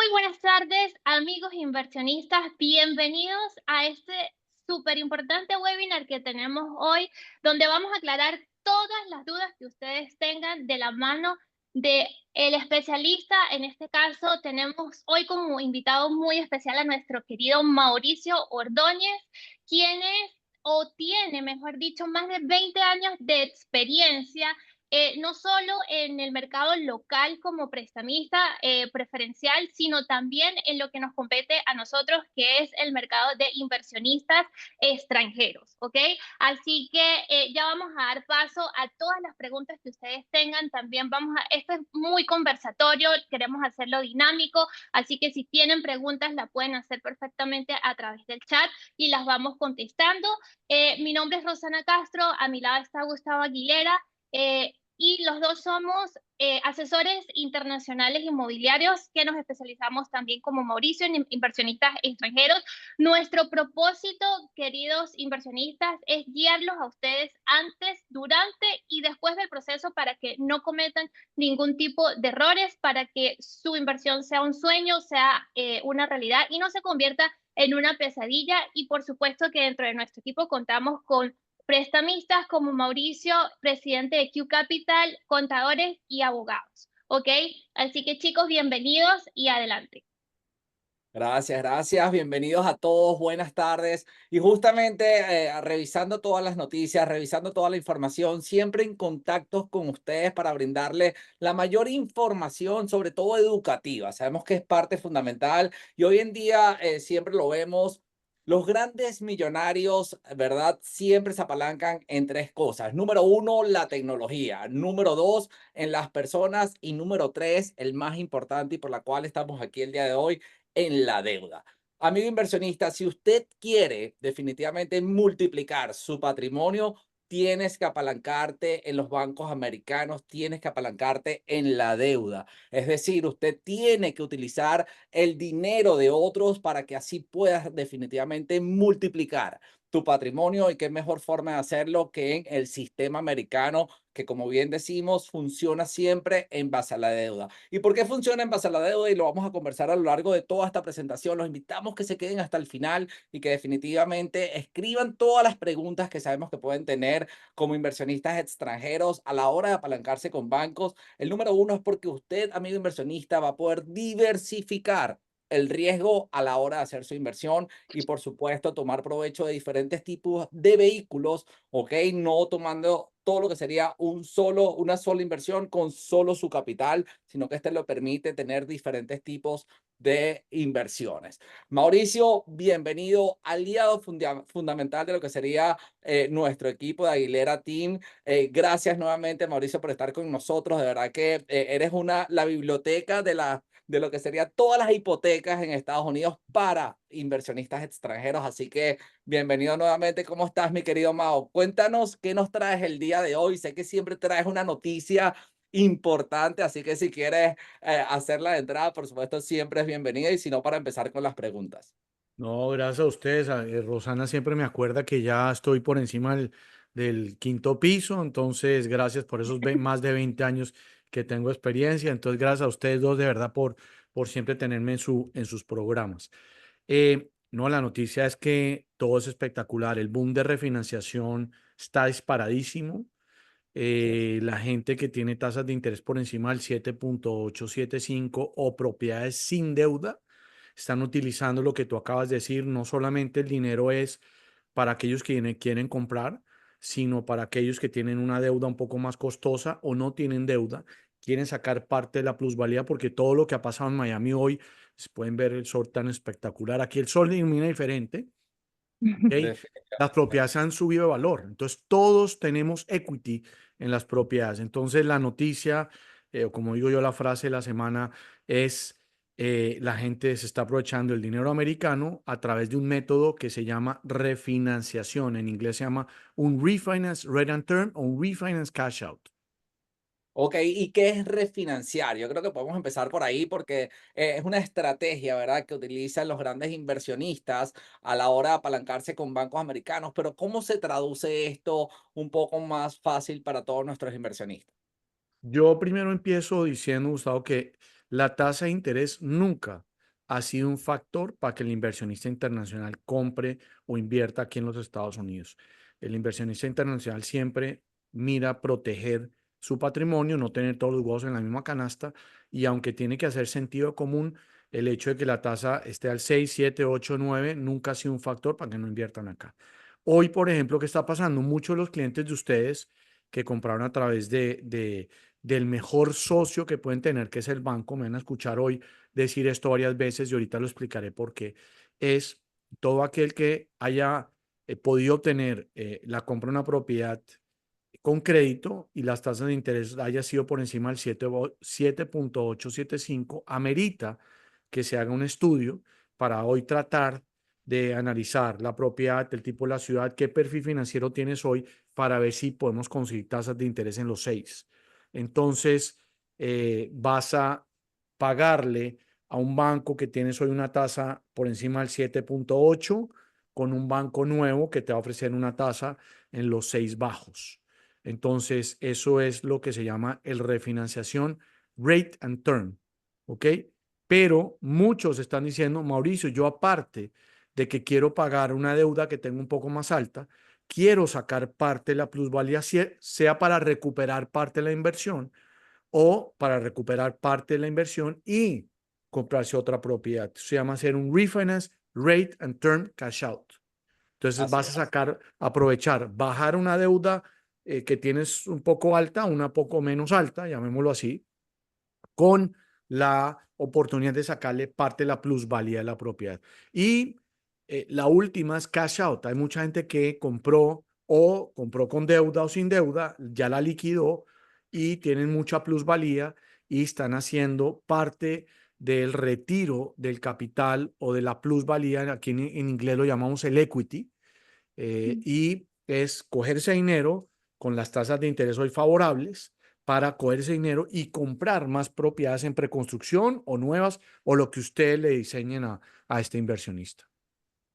Muy buenas tardes, amigos inversionistas. Bienvenidos a este súper importante webinar que tenemos hoy, donde vamos a aclarar todas las dudas que ustedes tengan de la mano de el especialista. En este caso, tenemos hoy como invitado muy especial a nuestro querido Mauricio Ordóñez, quien es o tiene, mejor dicho, más de 20 años de experiencia no solo en el mercado local como prestamista preferencial, sino también en lo que nos compete a nosotros, que es el mercado de inversionistas extranjeros, ¿ok? Así que ya vamos a dar paso a todas las preguntas que ustedes tengan. También esto es muy conversatorio, queremos hacerlo dinámico, así que si tienen preguntas, la pueden hacer perfectamente a través del chat y las vamos contestando. Mi nombre es Rosana Castro, a mi lado está Gustavo Aguilera. Y los dos somos asesores internacionales inmobiliarios que nos especializamos también como Mauricio en inversionistas extranjeros. Nuestro propósito, queridos inversionistas, es guiarlos a ustedes antes, durante y después del proceso para que no cometan ningún tipo de errores, para que su inversión sea un sueño, sea una realidad y no se convierta en una pesadilla. Y por supuesto que dentro de nuestro equipo contamos con prestamistas como Mauricio, presidente de Q Capital, contadores y abogados. ¿Ok? Así que chicos, bienvenidos y adelante. Gracias, gracias. Bienvenidos a todos. Buenas tardes. Y justamente revisando todas las noticias, revisando toda la información, siempre en contactos con ustedes para brindarle la mayor información, sobre todo educativa. Sabemos que es parte fundamental y hoy en día siempre lo vemos. Los grandes millonarios, ¿verdad? Siempre se apalancan en tres cosas. Número uno, la tecnología. Número dos, en las personas. Y número tres, el más importante y por la cual estamos aquí el día de hoy, en la deuda. Amigo inversionista, si usted quiere definitivamente multiplicar su patrimonio, tienes que apalancarte en los bancos americanos, tienes que apalancarte en la deuda. Es decir, usted tiene que utilizar el dinero de otros para que así puedas definitivamente multiplicar tu patrimonio y qué mejor forma de hacerlo que en el sistema americano que, como bien decimos, funciona siempre en base a la deuda. ¿Y por qué funciona en base a la deuda? Y lo vamos a conversar a lo largo de toda esta presentación. Los invitamos que se queden hasta el final y que definitivamente escriban todas las preguntas que sabemos que pueden tener como inversionistas extranjeros a la hora de apalancarse con bancos. El número uno es porque usted, amigo inversionista, va a poder diversificar el riesgo a la hora de hacer su inversión y, por supuesto, tomar provecho de diferentes tipos de vehículos, ¿ok? No tomando todo lo que sería una sola inversión con solo su capital, sino que este lo permite tener diferentes tipos de inversiones. Mauricio, bienvenido, aliado fundamental de lo que sería nuestro equipo de Aguilera Team. Gracias nuevamente, Mauricio, por estar con nosotros. De verdad que eres la biblioteca de lo que sería todas las hipotecas en Estados Unidos para inversionistas extranjeros. Así que bienvenido nuevamente. ¿Cómo estás, mi querido Mao? Cuéntanos qué nos traes el día de hoy. Sé que siempre traes una noticia importante, así que si quieres hacerla de entrada, por supuesto, siempre es bienvenida. Y si no, para empezar con las preguntas. No, gracias a ustedes. Rosana siempre me acuerda que ya estoy por encima del quinto piso, entonces gracias por esos más de 20 años que tengo experiencia. Entonces, gracias a ustedes dos de verdad por siempre tenerme en sus programas. No, la noticia es que todo es espectacular. El boom de refinanciación está disparadísimo. Así es. La gente que tiene tasas de interés por encima del 7,875 o propiedades sin deuda están utilizando lo que tú acabas de decir. No solamente el dinero es para aquellos que quieren comprar, sino para aquellos que tienen una deuda un poco más costosa o no tienen deuda, quieren sacar parte de la plusvalía porque todo lo que ha pasado en Miami hoy, pueden ver el sol tan espectacular. Aquí el sol ilumina diferente. ¿Ok? Las Definitivamente. propiedades han subido de valor. Entonces, todos tenemos equity en las propiedades. Entonces, la noticia, o como digo yo, la frase de la semana es, la gente se está aprovechando el dinero americano a través de un método que se llama refinanciación. En inglés se llama un refinance rate and term o un refinance cash out. Ok, ¿y qué es refinanciar? Yo creo que podemos empezar por ahí porque es una estrategia, ¿verdad?, que utilizan los grandes inversionistas a la hora de apalancarse con bancos americanos, pero ¿cómo se traduce esto un poco más fácil para todos nuestros inversionistas? Yo primero empiezo diciendo, Gustavo, que la tasa de interés nunca ha sido un factor para que el inversionista internacional compre o invierta aquí en los Estados Unidos. El inversionista internacional siempre mira proteger su patrimonio, no tener todos los huevos en la misma canasta, y aunque tiene que hacer sentido común, el hecho de que la tasa esté al 6, 7, 8, 9 nunca ha sido un factor para que no inviertan acá. Hoy, por ejemplo, ¿qué está pasando? Muchos de los clientes de ustedes que compraron a través del mejor socio que pueden tener, que es el banco, me van a escuchar hoy decir esto varias veces y ahorita lo explicaré por qué, es todo aquel que haya podido obtener la compra de una propiedad con crédito y las tasas de interés haya sido por encima del 7.875, amerita que se haga un estudio para hoy tratar de analizar la propiedad, el tipo de la ciudad, qué perfil financiero tienes hoy para ver si podemos conseguir tasas de interés en los 6. Entonces, vas a pagarle a un banco que tienes hoy una tasa por encima del 7.8 con un banco nuevo que te va a ofrecer una tasa en los 6 bajos. Entonces, eso es lo que se llama el refinanciación rate and term, ¿ok? Pero muchos están diciendo, Mauricio, yo aparte de que quiero pagar una deuda que tengo un poco más alta, quiero sacar parte de la plusvalía, sea para recuperar parte de la inversión o para recuperar parte de la inversión y comprarse otra propiedad. Se llama hacer un refinance rate and term cash out. Entonces Así vas a es. sacar, aprovechar, bajar una deuda que tienes un poco alta, una poco menos alta, llamémoslo así, con la oportunidad de sacarle parte de la plusvalía de la propiedad. Y la última es cash out. Hay mucha gente que compró o compró con deuda o sin deuda, ya la liquidó y tienen mucha plusvalía y están haciendo parte del retiro del capital o de la plusvalía, aquí en inglés lo llamamos el equity, y es coger ese dinero con las tasas de interés hoy favorables para coger ese dinero y comprar más propiedades en preconstrucción o nuevas o lo que ustedes le diseñen a este inversionista.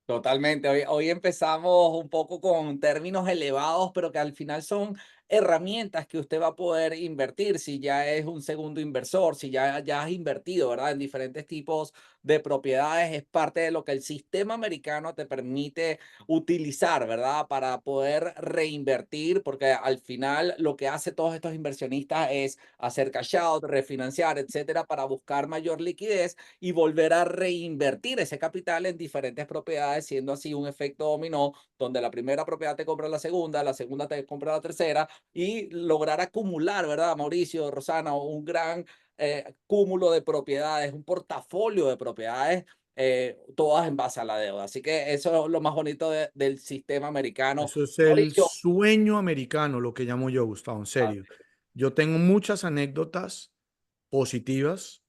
Totalmente. Hoy empezamos un poco con términos elevados, pero que al final son herramientas que usted va a poder invertir si ya es un segundo inversor, si ya has invertido, ¿verdad? En diferentes tipos de propiedades. Es parte de lo que el sistema americano te permite utilizar, ¿verdad? Para poder reinvertir, porque al final lo que hace todos estos inversionistas es hacer cash out, refinanciar, etcétera, para buscar mayor liquidez y volver a reinvertir ese capital en diferentes propiedades, siendo así un efecto dominó, donde la primera propiedad te compra la segunda te compra la tercera, y lograr acumular, ¿verdad, Mauricio, Rosana? Un gran cúmulo de propiedades, un portafolio de propiedades, todas en base a la deuda. Así que eso es lo más bonito del sistema americano. Eso es el Mauricio, sueño americano, lo que llamo yo, Gustavo, en serio. Yo tengo muchas anécdotas positivas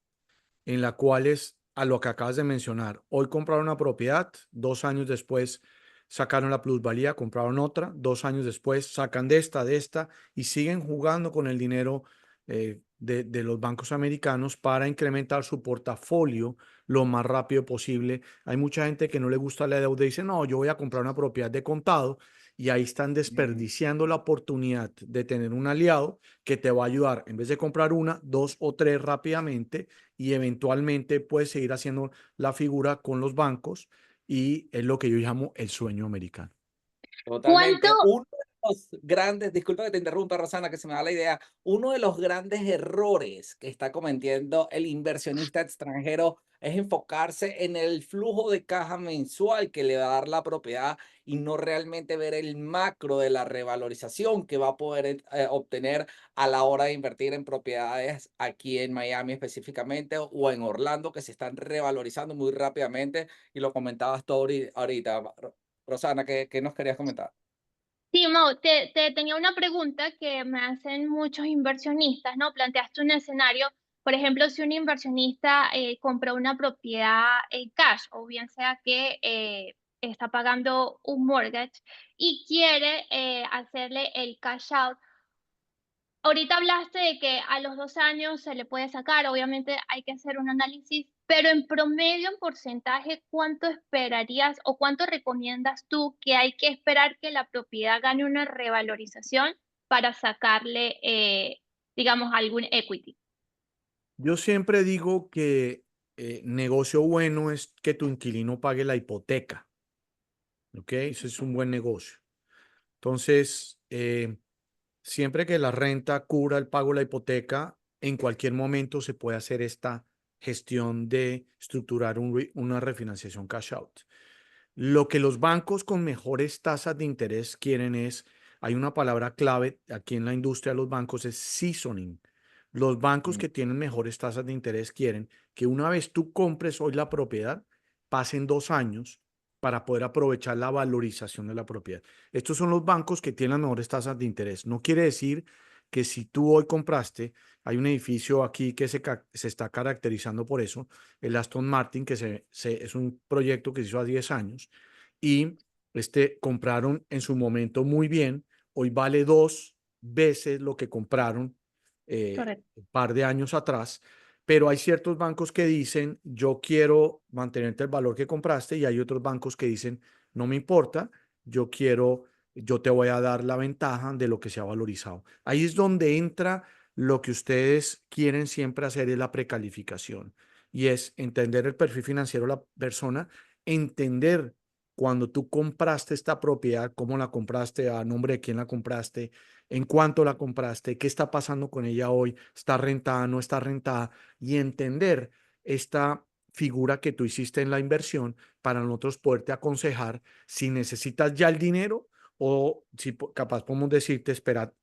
en las cuales, a lo que acabas de mencionar, hoy compraron una propiedad, 2 años después sacaron la plusvalía, compraron otra, 2 años después sacan de esta, y siguen jugando con el dinero de los bancos americanos para incrementar su portafolio lo más rápido posible. Hay mucha gente que no le gusta la deuda y dice, no, yo voy a comprar una propiedad de contado, y ahí están desperdiciando la oportunidad de tener un aliado que te va a ayudar, en vez de comprar una, dos o tres rápidamente, y eventualmente puedes seguir haciendo la figura con los bancos, y es lo que yo llamo el sueño americano. ¿Cuánto? totalmente. Uno de los grandes, disculpa que te interrumpa, Rosana, que se me da la idea, uno de los grandes errores que está cometiendo el inversionista extranjero es enfocarse en el flujo de caja mensual que le va a dar la propiedad y no realmente ver el macro de la revalorización que va a poder obtener a la hora de invertir en propiedades aquí en Miami específicamente o en Orlando, que se están revalorizando muy rápidamente, y lo comentabas tú ahorita. Rosana, ¿qué nos querías comentar? Sí, Mau, te tenía una pregunta que me hacen muchos inversionistas, ¿no? Planteaste un escenario, por ejemplo, si un inversionista compra una propiedad en cash, o bien sea que está pagando un mortgage y quiere hacerle el cash out. Ahorita hablaste de que a los 2 años se le puede sacar, obviamente hay que hacer un análisis, pero en promedio, en porcentaje, ¿cuánto esperarías o cuánto recomiendas tú que hay que esperar que la propiedad gane una revalorización para sacarle, digamos, algún equity? Yo siempre digo que negocio bueno es que tu inquilino pague la hipoteca. ¿Ok? Ese es un buen negocio. Entonces, siempre que la renta cubra el pago de la hipoteca, en cualquier momento se puede hacer esta gestión de estructurar una refinanciación cash out. Lo que los bancos con mejores tasas de interés quieren es, hay una palabra clave aquí en la industria de los bancos, es seasoning. Los bancos que tienen mejores tasas de interés quieren que una vez tú compres hoy la propiedad, pasen 2 años para poder aprovechar la valorización de la propiedad. Estos son los bancos que tienen las mejores tasas de interés. No quiere decir que si tú hoy compraste, hay un edificio aquí que se está caracterizando por eso, el Aston Martin, que es un proyecto que se hizo hace 10 años y compraron en su momento muy bien, hoy vale 2 veces lo que compraron Correcto. un par de años atrás, pero hay ciertos bancos que dicen, yo quiero mantenerte el valor que compraste, y hay otros bancos que dicen, no me importa, yo te voy a dar la ventaja de lo que se ha valorizado. Ahí es donde entra lo que ustedes quieren siempre hacer, es la precalificación, y es entender el perfil financiero de la persona, entender cuando tú compraste esta propiedad, cómo la compraste, a nombre de quién la compraste, en cuánto la compraste, qué está pasando con ella hoy, está rentada, no está rentada, y entender esta figura que tú hiciste en la inversión para nosotros poderte aconsejar si necesitas ya el dinero o si capaz podemos decirte,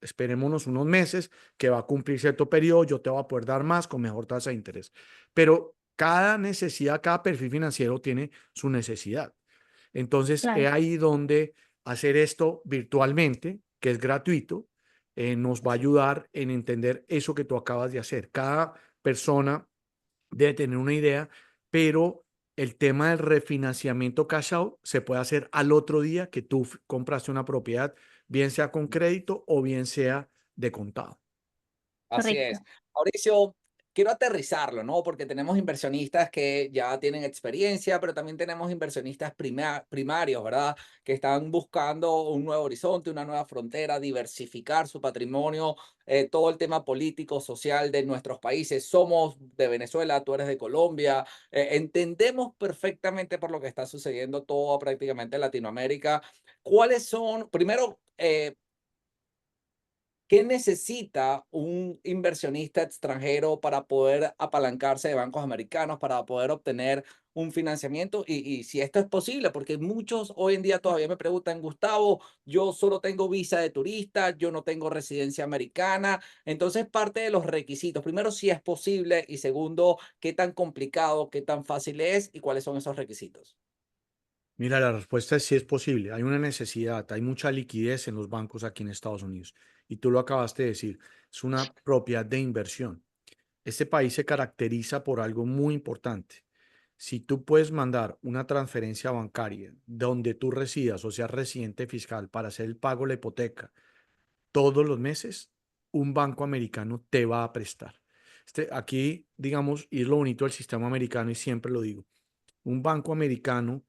esperémonos unos meses que va a cumplir cierto periodo, yo te voy a poder dar más con mejor tasa de interés. Pero cada necesidad, cada perfil financiero tiene su necesidad. Entonces, Claro. es ahí donde hacer esto virtualmente, que es gratuito, nos va a ayudar en entender eso que tú acabas de hacer. Cada persona debe tener una idea, pero el tema del refinanciamiento cash out se puede hacer al otro día que tú compraste una propiedad, bien sea con crédito o bien sea de contado. Así Correcto. es. Mauricio, quiero aterrizarlo, ¿no? Porque tenemos inversionistas que ya tienen experiencia, pero también tenemos inversionistas primarios, ¿verdad? Que están buscando un nuevo horizonte, una nueva frontera, diversificar su patrimonio, todo el tema político, social de nuestros países. Somos de Venezuela, tú eres de Colombia. Entendemos perfectamente por lo que está sucediendo todo prácticamente en Latinoamérica. ¿Cuáles son, primero, qué necesita un inversionista extranjero para poder apalancarse de bancos americanos, para poder obtener un financiamiento? Y si esto es posible, porque muchos hoy en día todavía me preguntan, Gustavo, yo solo tengo visa de turista, yo no tengo residencia americana. Entonces, parte de los requisitos, primero, si es posible, y segundo, qué tan complicado, qué tan fácil es y cuáles son esos requisitos. Mira, la respuesta es sí, es posible. Hay una necesidad, hay mucha liquidez en los bancos aquí en Estados Unidos. Y tú lo acabaste de decir, es una propiedad de inversión. Este país se caracteriza por algo muy importante. Si tú puedes mandar una transferencia bancaria donde tú residas o seas residente fiscal para hacer el pago de la hipoteca todos los meses, un banco americano te va a prestar. Aquí, digamos, y es lo bonito del sistema americano, y siempre lo digo, un banco americano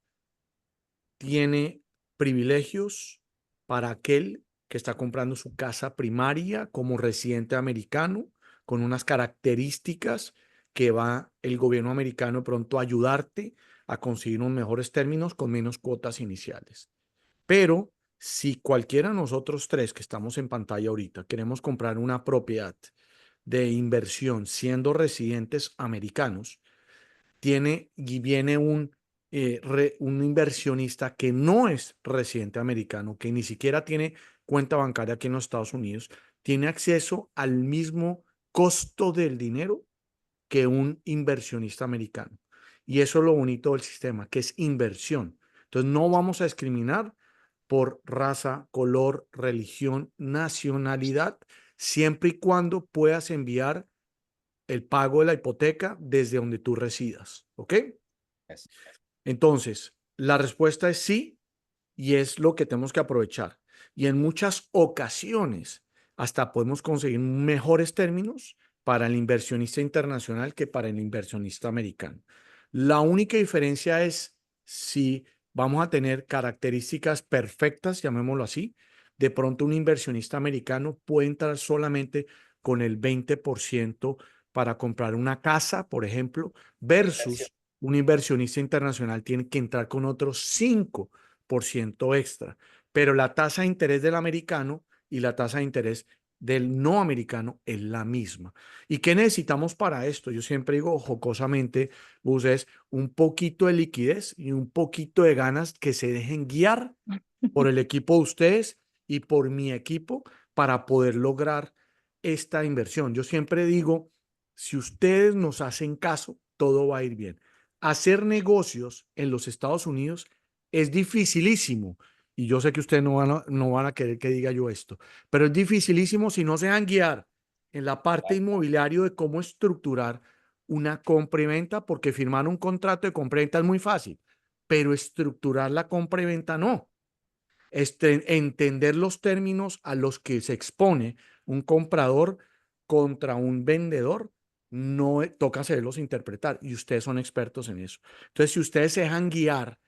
tiene privilegios para aquel que está comprando su casa primaria como residente americano, con unas características que va el gobierno americano pronto a ayudarte a conseguir unos mejores términos con menos cuotas iniciales. Pero si cualquiera de nosotros tres que estamos en pantalla ahorita queremos comprar una propiedad de inversión siendo residentes americanos, viene un inversionista que no es residente americano, que ni siquiera tiene cuenta bancaria aquí en los Estados Unidos, tiene acceso al mismo costo del dinero que un inversionista americano. Y eso es lo bonito del sistema, que es inversión. Entonces no vamos a discriminar por raza, color, religión, nacionalidad, siempre y cuando puedas enviar el pago de la hipoteca desde donde tú residas. ¿Ok? Yes. Entonces, la respuesta es sí, y es lo que tenemos que aprovechar. Y en muchas ocasiones hasta podemos conseguir mejores términos para el inversionista internacional que para el inversionista americano. La única diferencia es si vamos a tener características perfectas, llamémoslo así. De pronto un inversionista americano puede entrar solamente con el 20% para comprar una casa, por ejemplo, Inversión. versus un inversionista internacional tiene que entrar con otro 5% extra. Pero la tasa de interés del americano y la tasa de interés del no americano es la misma. ¿Y qué necesitamos para esto? Yo siempre digo jocosamente, Gus, es un poquito de liquidez y un poquito de ganas que se dejen guiar por el equipo de ustedes y por mi equipo para poder lograr esta inversión. Yo siempre digo, si ustedes nos hacen caso, todo va a ir bien. Hacer negocios en los Estados Unidos es dificilísimo. Y yo sé que ustedes no van a querer que diga yo esto, pero es dificilísimo si no se dejan guiar en la parte inmobiliaria de cómo estructurar una compra y venta, porque firmar un contrato de compra y venta es muy fácil, pero estructurar la compra y venta no. Entender los términos a los que se expone un comprador contra un vendedor, no toca saberlos interpretar y ustedes son expertos en eso. Entonces, si ustedes se dejan guiar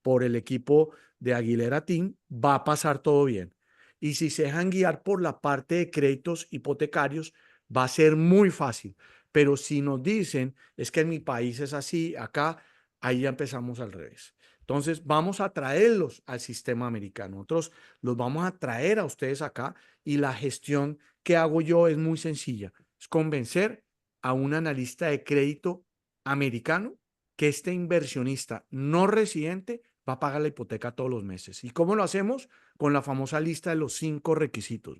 por el equipo de Aguilera Team, va a pasar todo bien. Y si se dejan guiar por la parte de créditos hipotecarios, va a ser muy fácil. Pero si nos dicen, es que en mi país es así, acá, ahí ya empezamos al revés. Entonces, vamos a traerlos al sistema americano. Nosotros los vamos a traer a ustedes acá y la gestión que hago yo es muy sencilla. Es convencer a un analista de crédito americano que este inversionista no residente va a pagar la hipoteca todos los meses. ¿Y cómo lo hacemos? Con la famosa lista de los 5 requisitos.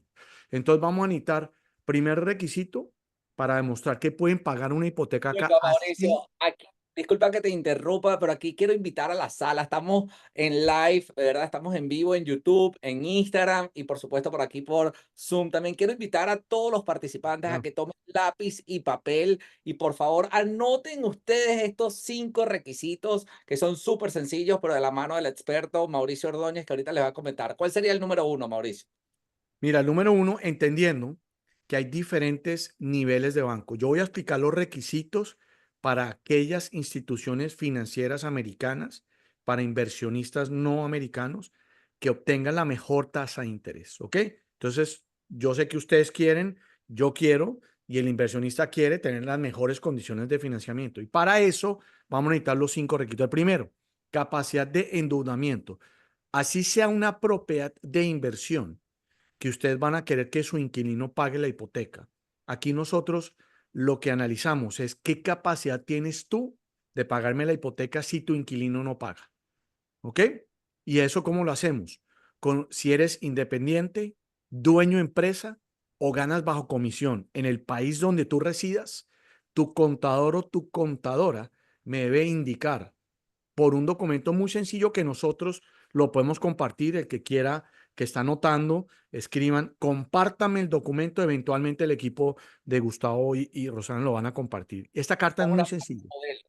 Entonces, vamos a necesitar, primer requisito, para demostrar que pueden pagar una hipoteca acá Disculpa, Mauricio, así. aquí, disculpa que te interrumpa, pero aquí quiero invitar a la sala. Estamos en live, de verdad, estamos en vivo en YouTube, en Instagram y por supuesto por aquí por Zoom. También quiero invitar a todos los participantes a Ah, que tomen lápiz y papel y por favor anoten ustedes estos 5 requisitos que son súper sencillos, pero de la mano del experto Mauricio Ordóñez, que ahorita les va a comentar. ¿Cuál sería el número 1, Mauricio? Mira, el número 1, entendiendo que hay diferentes niveles de banco. Yo voy a explicar los requisitos para aquellas instituciones financieras americanas, para inversionistas no americanos, que obtengan la mejor tasa de interés, ¿ok? Entonces, yo sé que ustedes quieren, yo quiero, y el inversionista quiere tener las mejores condiciones de financiamiento. Y para eso vamos a necesitar los 5 requisitos. El primero, capacidad de endeudamiento. Así sea una propiedad de inversión que ustedes van a querer que su inquilino pague la hipoteca. Aquí nosotros lo que analizamos es qué capacidad tienes tú de pagarme la hipoteca si tu inquilino no paga. ¿Ok? ¿Y eso cómo lo hacemos? Si eres independiente, dueño de empresa o ganas bajo comisión en el país donde tú residas, tu contador o tu contadora me debe indicar por un documento muy sencillo que nosotros lo podemos compartir. El que quiera, que está anotando, escriban, compártame el documento. Eventualmente el equipo de Gustavo y Rosana lo van a compartir. Esta carta es Como muy una sencilla. modelo.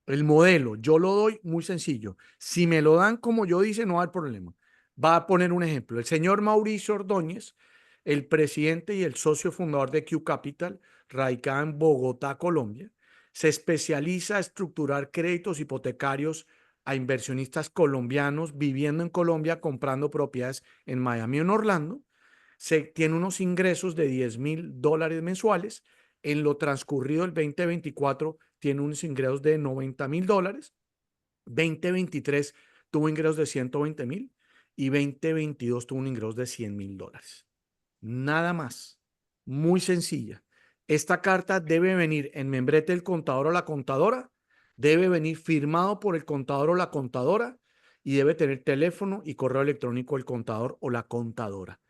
El modelo, yo lo doy muy sencillo. Si me lo dan como yo dice, no hay problema. Va a poner un ejemplo. El señor Mauricio Ordóñez, el presidente y el socio fundador de Q Capital, radicada en Bogotá, Colombia, se especializa a estructurar créditos hipotecarios a inversionistas colombianos viviendo en Colombia, comprando propiedades en Miami o en Orlando. Tiene unos ingresos de $10,000 mensuales. En lo transcurrido del 2024 tiene unos ingresos de $90,000. 2023 tuvo ingresos de 120,000 y 2022 tuvo un ingreso de $100,000. Nada más. Muy sencilla. Esta carta debe venir en membrete del contador o la contadora, debe venir firmado por el contador o la contadora y debe tener teléfono y correo electrónico del contador o la contadora.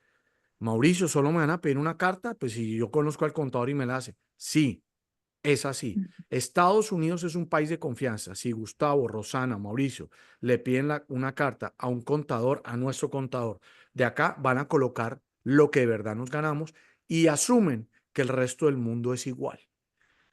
Mauricio, ¿solo me van a pedir una carta? Pues si yo conozco al contador y me la hace. Sí, es así. Estados Unidos es un país de confianza. Si Gustavo, Rosana, Mauricio le piden una carta a un contador, a nuestro contador, de acá van a colocar lo que de verdad nos ganamos y asumen que el resto del mundo es igual.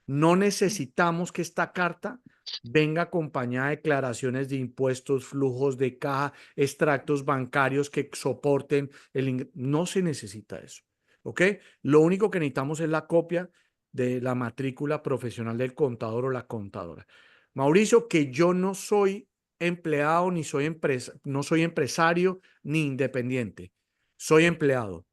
No necesitamos que esta carta venga acompañada de declaraciones de impuestos, flujos de caja, extractos bancarios que soporten el ingreso. No se necesita eso. ¿Ok? Lo único que necesitamos es la copia de la matrícula profesional del contador o la contadora. Mauricio, que yo no soy empleado, ni soy no soy empresario, ni independiente. Soy empleado.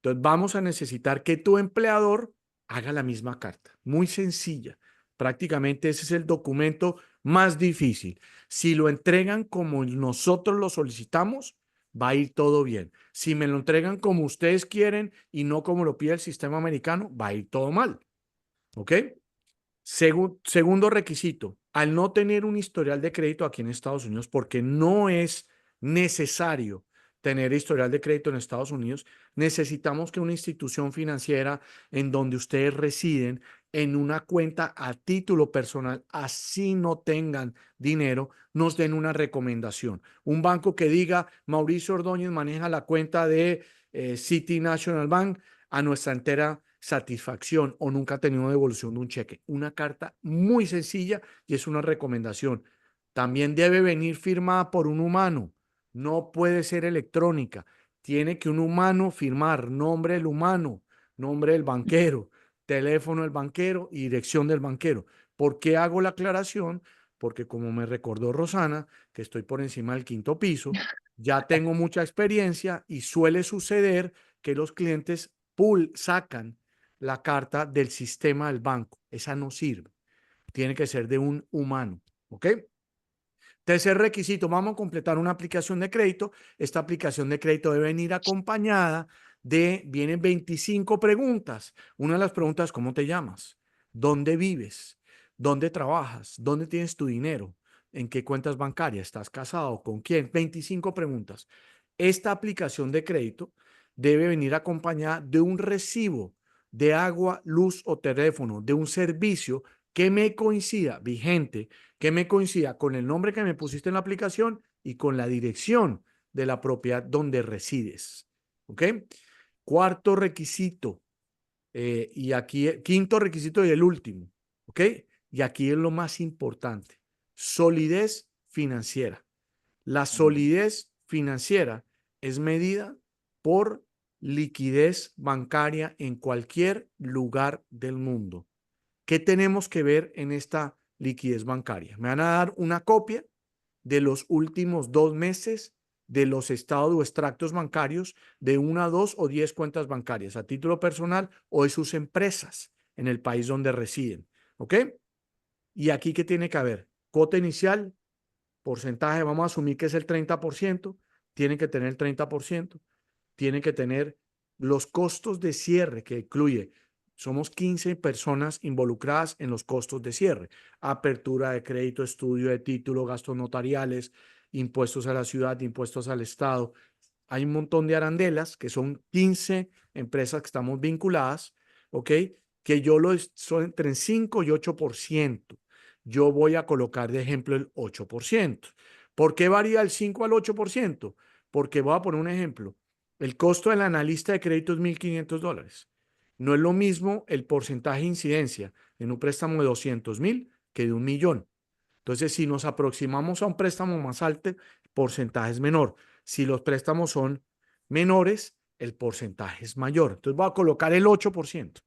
Entonces vamos a necesitar que tu empleador haga la misma carta. Muy sencilla. Prácticamente ese es el documento más difícil. Si lo entregan como nosotros lo solicitamos, va a ir todo bien. Si me lo entregan como ustedes quieren y no como lo pide el sistema americano, va a ir todo mal. ¿Ok? Segundo requisito, al no tener un historial de crédito aquí en Estados Unidos, porque no es necesario tener historial de crédito en Estados Unidos, necesitamos que una institución financiera en donde ustedes residen, en una cuenta a título personal, así no tengan dinero, nos den una recomendación. Un banco que diga, Mauricio Ordóñez maneja la cuenta de City National Bank a nuestra entera satisfacción o nunca ha tenido devolución de un cheque. Una carta muy sencilla y es una recomendación. También debe venir firmada por un humano. No puede ser electrónica. Tiene que un humano firmar nombre del humano, nombre del banquero, teléfono del banquero y dirección del banquero. ¿Por qué hago la aclaración? Porque como me recordó Rosana, que estoy por encima del 5º piso, ya tengo mucha experiencia y suele suceder que los clientes sacan la carta del sistema del banco. Esa no sirve. Tiene que ser de un humano. ¿Ok? Tercer requisito, vamos a completar una aplicación de crédito. Esta aplicación de crédito debe venir acompañada vienen 25 preguntas. Una de las preguntas, ¿cómo te llamas? ¿Dónde vives? ¿Dónde trabajas? ¿Dónde tienes tu dinero? ¿En qué cuentas bancarias? ¿Estás casado? ¿Con quién? 25 preguntas. Esta aplicación de crédito debe venir acompañada de un recibo de agua, luz o teléfono, de un servicio que me coincida, vigente, que me coincida con el nombre que me pusiste en la aplicación y con la dirección de la propiedad donde resides. ¿Ok? Cuarto requisito, quinto requisito y el último. ¿Ok? Y aquí es lo más importante. Solidez financiera. La solidez financiera es medida por liquidez bancaria en cualquier lugar del mundo. ¿Qué tenemos que ver en esta liquidez bancaria? Me van a dar una copia de los últimos 2 meses de los estados o extractos bancarios de 1, 2 o 10 cuentas bancarias a título personal o de sus empresas en el país donde residen. ¿Ok? Y aquí, ¿qué tiene que haber? Cuota inicial, porcentaje, vamos a asumir que es el 30%, tienen que tener el 30%, tienen que tener los costos de cierre que incluye. Somos 15 personas involucradas en los costos de cierre. Apertura de crédito, estudio de título, gastos notariales, impuestos a la ciudad, impuestos al Estado. Hay un montón de arandelas que son 15 empresas que estamos vinculadas, ¿ok? Que son entre el 5 y 8%. Yo voy a colocar de ejemplo el 8%. ¿Por qué varía el 5 al 8%? Porque voy a poner un ejemplo. El costo del analista de crédito es $1,500. No es lo mismo el porcentaje de incidencia en un préstamo de 200,000 que de 1,000,000. Entonces, si nos aproximamos a un préstamo más alto, el porcentaje es menor. Si los préstamos son menores, el porcentaje es mayor. Entonces, voy a colocar el 8%.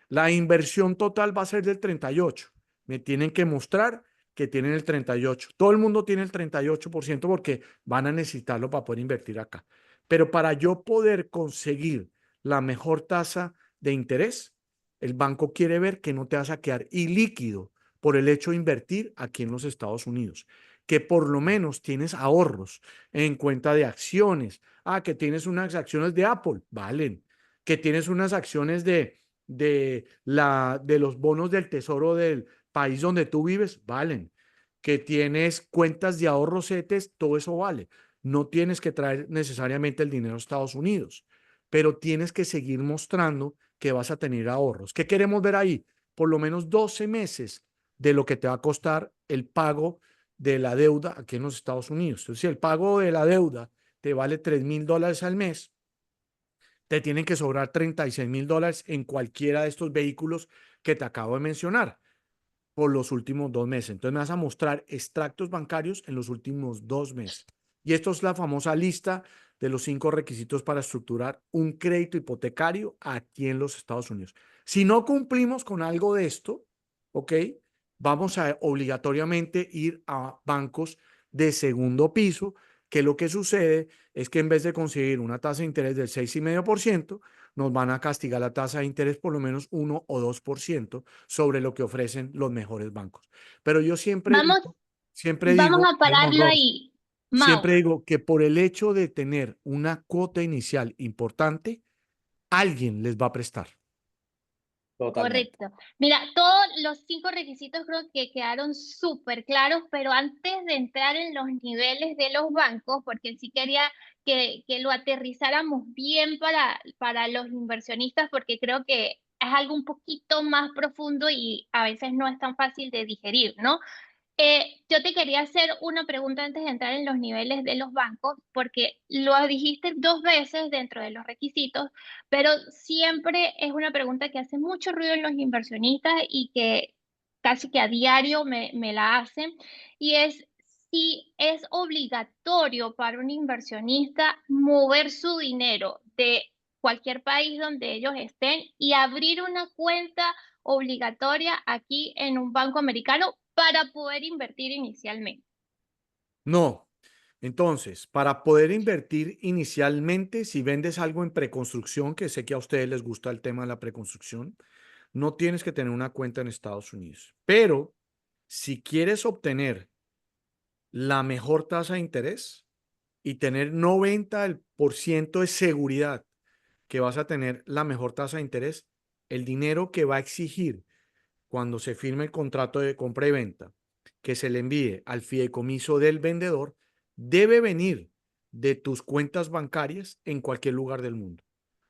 La inversión total va a ser del 38%. Me tienen que mostrar que tienen el 38%. Todo el mundo tiene el 38% porque van a necesitarlo para poder invertir acá. Pero para yo poder conseguir la mejor tasa de interés, el banco quiere ver que no te vas a quedar ilíquido por el hecho de invertir aquí en los Estados Unidos, que por lo menos tienes ahorros en cuenta de acciones, que tienes unas acciones de Apple, valen, que tienes unas acciones de los bonos del tesoro del país donde tú vives, valen, que tienes cuentas de ahorros CETES, todo eso vale. No tienes que traer necesariamente el dinero a Estados Unidos, pero tienes que seguir mostrando que vas a tener ahorros. ¿Qué queremos ver ahí? Por lo menos 12 meses de lo que te va a costar el pago de la deuda aquí en los Estados Unidos. Entonces, si el pago de la deuda te vale $3,000 al mes, te tienen que sobrar $36,000 en cualquiera de estos vehículos que te acabo de mencionar por los últimos 2 meses. Entonces, me vas a mostrar extractos bancarios en los últimos 2 meses. Y esto es la famosa lista de los 5 requisitos para estructurar un crédito hipotecario aquí en los Estados Unidos. Si no cumplimos con algo de esto, ¿ok? Vamos a obligatoriamente ir a bancos de segundo piso, que lo que sucede es que en vez de conseguir una tasa de interés del 6,5%, nos van a castigar la tasa de interés por lo menos 1 o 2% sobre lo que ofrecen los mejores bancos. Pero yo Vamos, siempre vamos digo, a pararlo Ross, ahí. siempre Mau, digo que por el hecho de tener una cuota inicial importante, alguien les va a prestar. Totalmente. correcto. Mira, todos los 5 requisitos creo que quedaron súper claros, pero antes de entrar en los niveles de los bancos, porque sí quería que lo aterrizáramos bien para los inversionistas, porque creo que es algo un poquito más profundo y a veces no es tan fácil de digerir, ¿no? Yo te quería hacer una pregunta antes de entrar en los niveles de los bancos, porque lo dijiste 2 veces dentro de los requisitos, pero siempre es una pregunta que hace mucho ruido en los inversionistas y que casi que a diario me la hacen, y es si es obligatorio para un inversionista mover su dinero de cualquier país donde ellos estén y abrir una cuenta obligatoria aquí en un banco americano para poder invertir inicialmente. No. Entonces, para poder invertir inicialmente, si vendes algo en preconstrucción, que sé que a ustedes les gusta el tema de la preconstrucción, no tienes que tener una cuenta en Estados Unidos. Pero si quieres obtener la mejor tasa de interés y tener 90% de seguridad que vas a tener la mejor tasa de interés, el dinero que va a exigir cuando se firme el contrato de compra y venta, que se le envíe al fideicomiso del vendedor, debe venir de tus cuentas bancarias en cualquier lugar del mundo.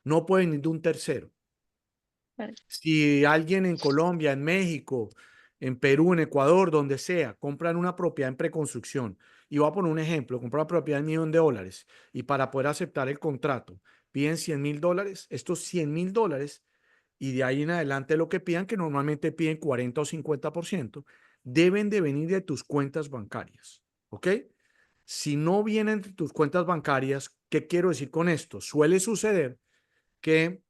No puede venir de un tercero. Si alguien en Colombia, en México, en Perú, en Ecuador, donde sea, compran una propiedad en preconstrucción, y voy a poner un ejemplo, compran una propiedad de $1.000.000 y para poder aceptar el contrato piden $100.000, estos $100.000 y de ahí en adelante lo que pidan, que normalmente piden 40 o 50%, deben de venir de tus cuentas bancarias, ¿ok? Si no vienen de tus cuentas bancarias, ¿qué quiero decir con esto? Suele suceder que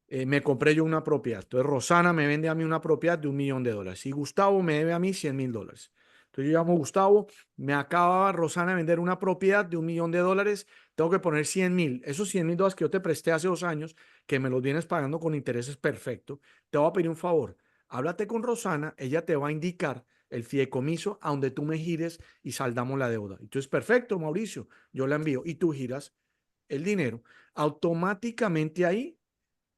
me compré yo una propiedad. Entonces Rosana me vende a mí una propiedad de $1.000.000 y Gustavo me debe a mí $100.000. Entonces yo llamo a Gustavo, me acaba Rosana de vender una propiedad de $1.000.000, tengo que poner 100.000. Esos $100.000 que yo te presté hace 2 años, que me los vienes pagando con intereses perfecto, te voy a pedir un favor. Háblate con Rosana, ella te va a indicar el fideicomiso a donde tú me gires y saldamos la deuda. Entonces, perfecto, Mauricio, yo la envío y tú giras el dinero. Automáticamente ahí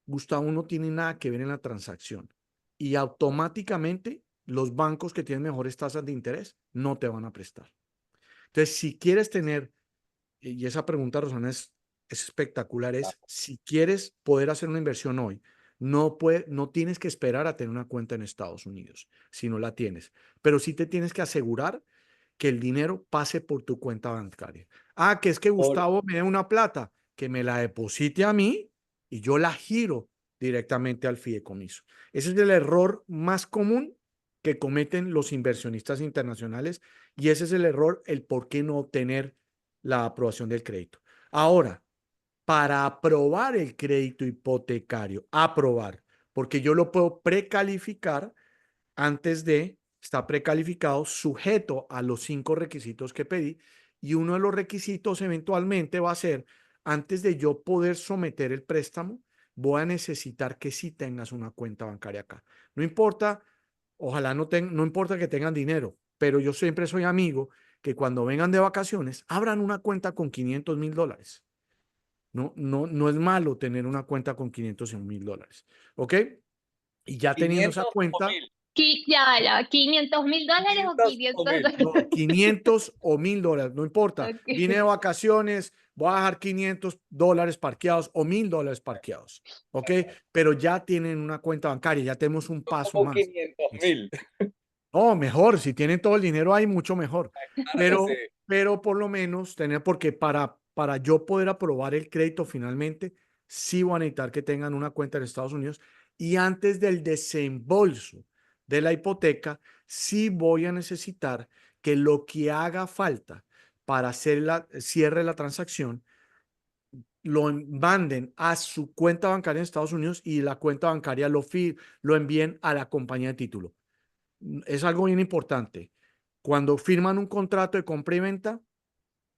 Gustavo no tiene nada que ver en la transacción y automáticamente los bancos que tienen mejores tasas de interés no te van a prestar. Entonces, si quieres tener, y esa pregunta, Rosana, es espectacular, es si quieres poder hacer una inversión hoy, no tienes que esperar a tener una cuenta en Estados Unidos, si no la tienes, pero sí te tienes que asegurar que el dinero pase por tu cuenta bancaria. Ah, que es que Gustavo me dé una plata, que me la deposite a mí y yo la giro directamente al fideicomiso. Ese es el error más común que cometen los inversionistas internacionales y ese es el error, el por qué no obtener la aprobación del crédito. Ahora, para aprobar el crédito hipotecario, porque yo lo puedo precalificar antes de, está precalificado, sujeto a los 5 requisitos que pedí, y uno de los requisitos eventualmente va a ser, antes de yo poder someter el préstamo, voy a necesitar que sí tengas una cuenta bancaria acá. No importa, ojalá no importa que tengan dinero, pero yo siempre soy amigo que cuando vengan de vacaciones, abran una cuenta con $500.000. No es malo tener una cuenta con $500.000, ¿ok? Y ya teniendo esa 500 o cuenta, 1000. Ya, $500.000 o 500 o 500 1000. no, dólares. 500 o $1.000, no importa. Vine de Ok. vacaciones, voy a dejar $500 parqueados o $1.000 parqueados, ¿ok? Pero ya tienen una cuenta bancaria, ya tenemos un paso Como más. 500.000. No, mejor, si tienen todo el dinero ahí, mucho mejor. Claro que sí. Pero por lo menos tener, porque para yo poder aprobar el crédito finalmente, sí voy a necesitar que tengan una cuenta en Estados Unidos y antes del desembolso de la hipoteca, sí voy a necesitar que lo que haga falta para hacer el cierre de la transacción, lo manden a su cuenta bancaria en Estados Unidos y la cuenta bancaria lo envíen a la compañía de título. Es algo bien importante. Cuando firman un contrato de compra y venta,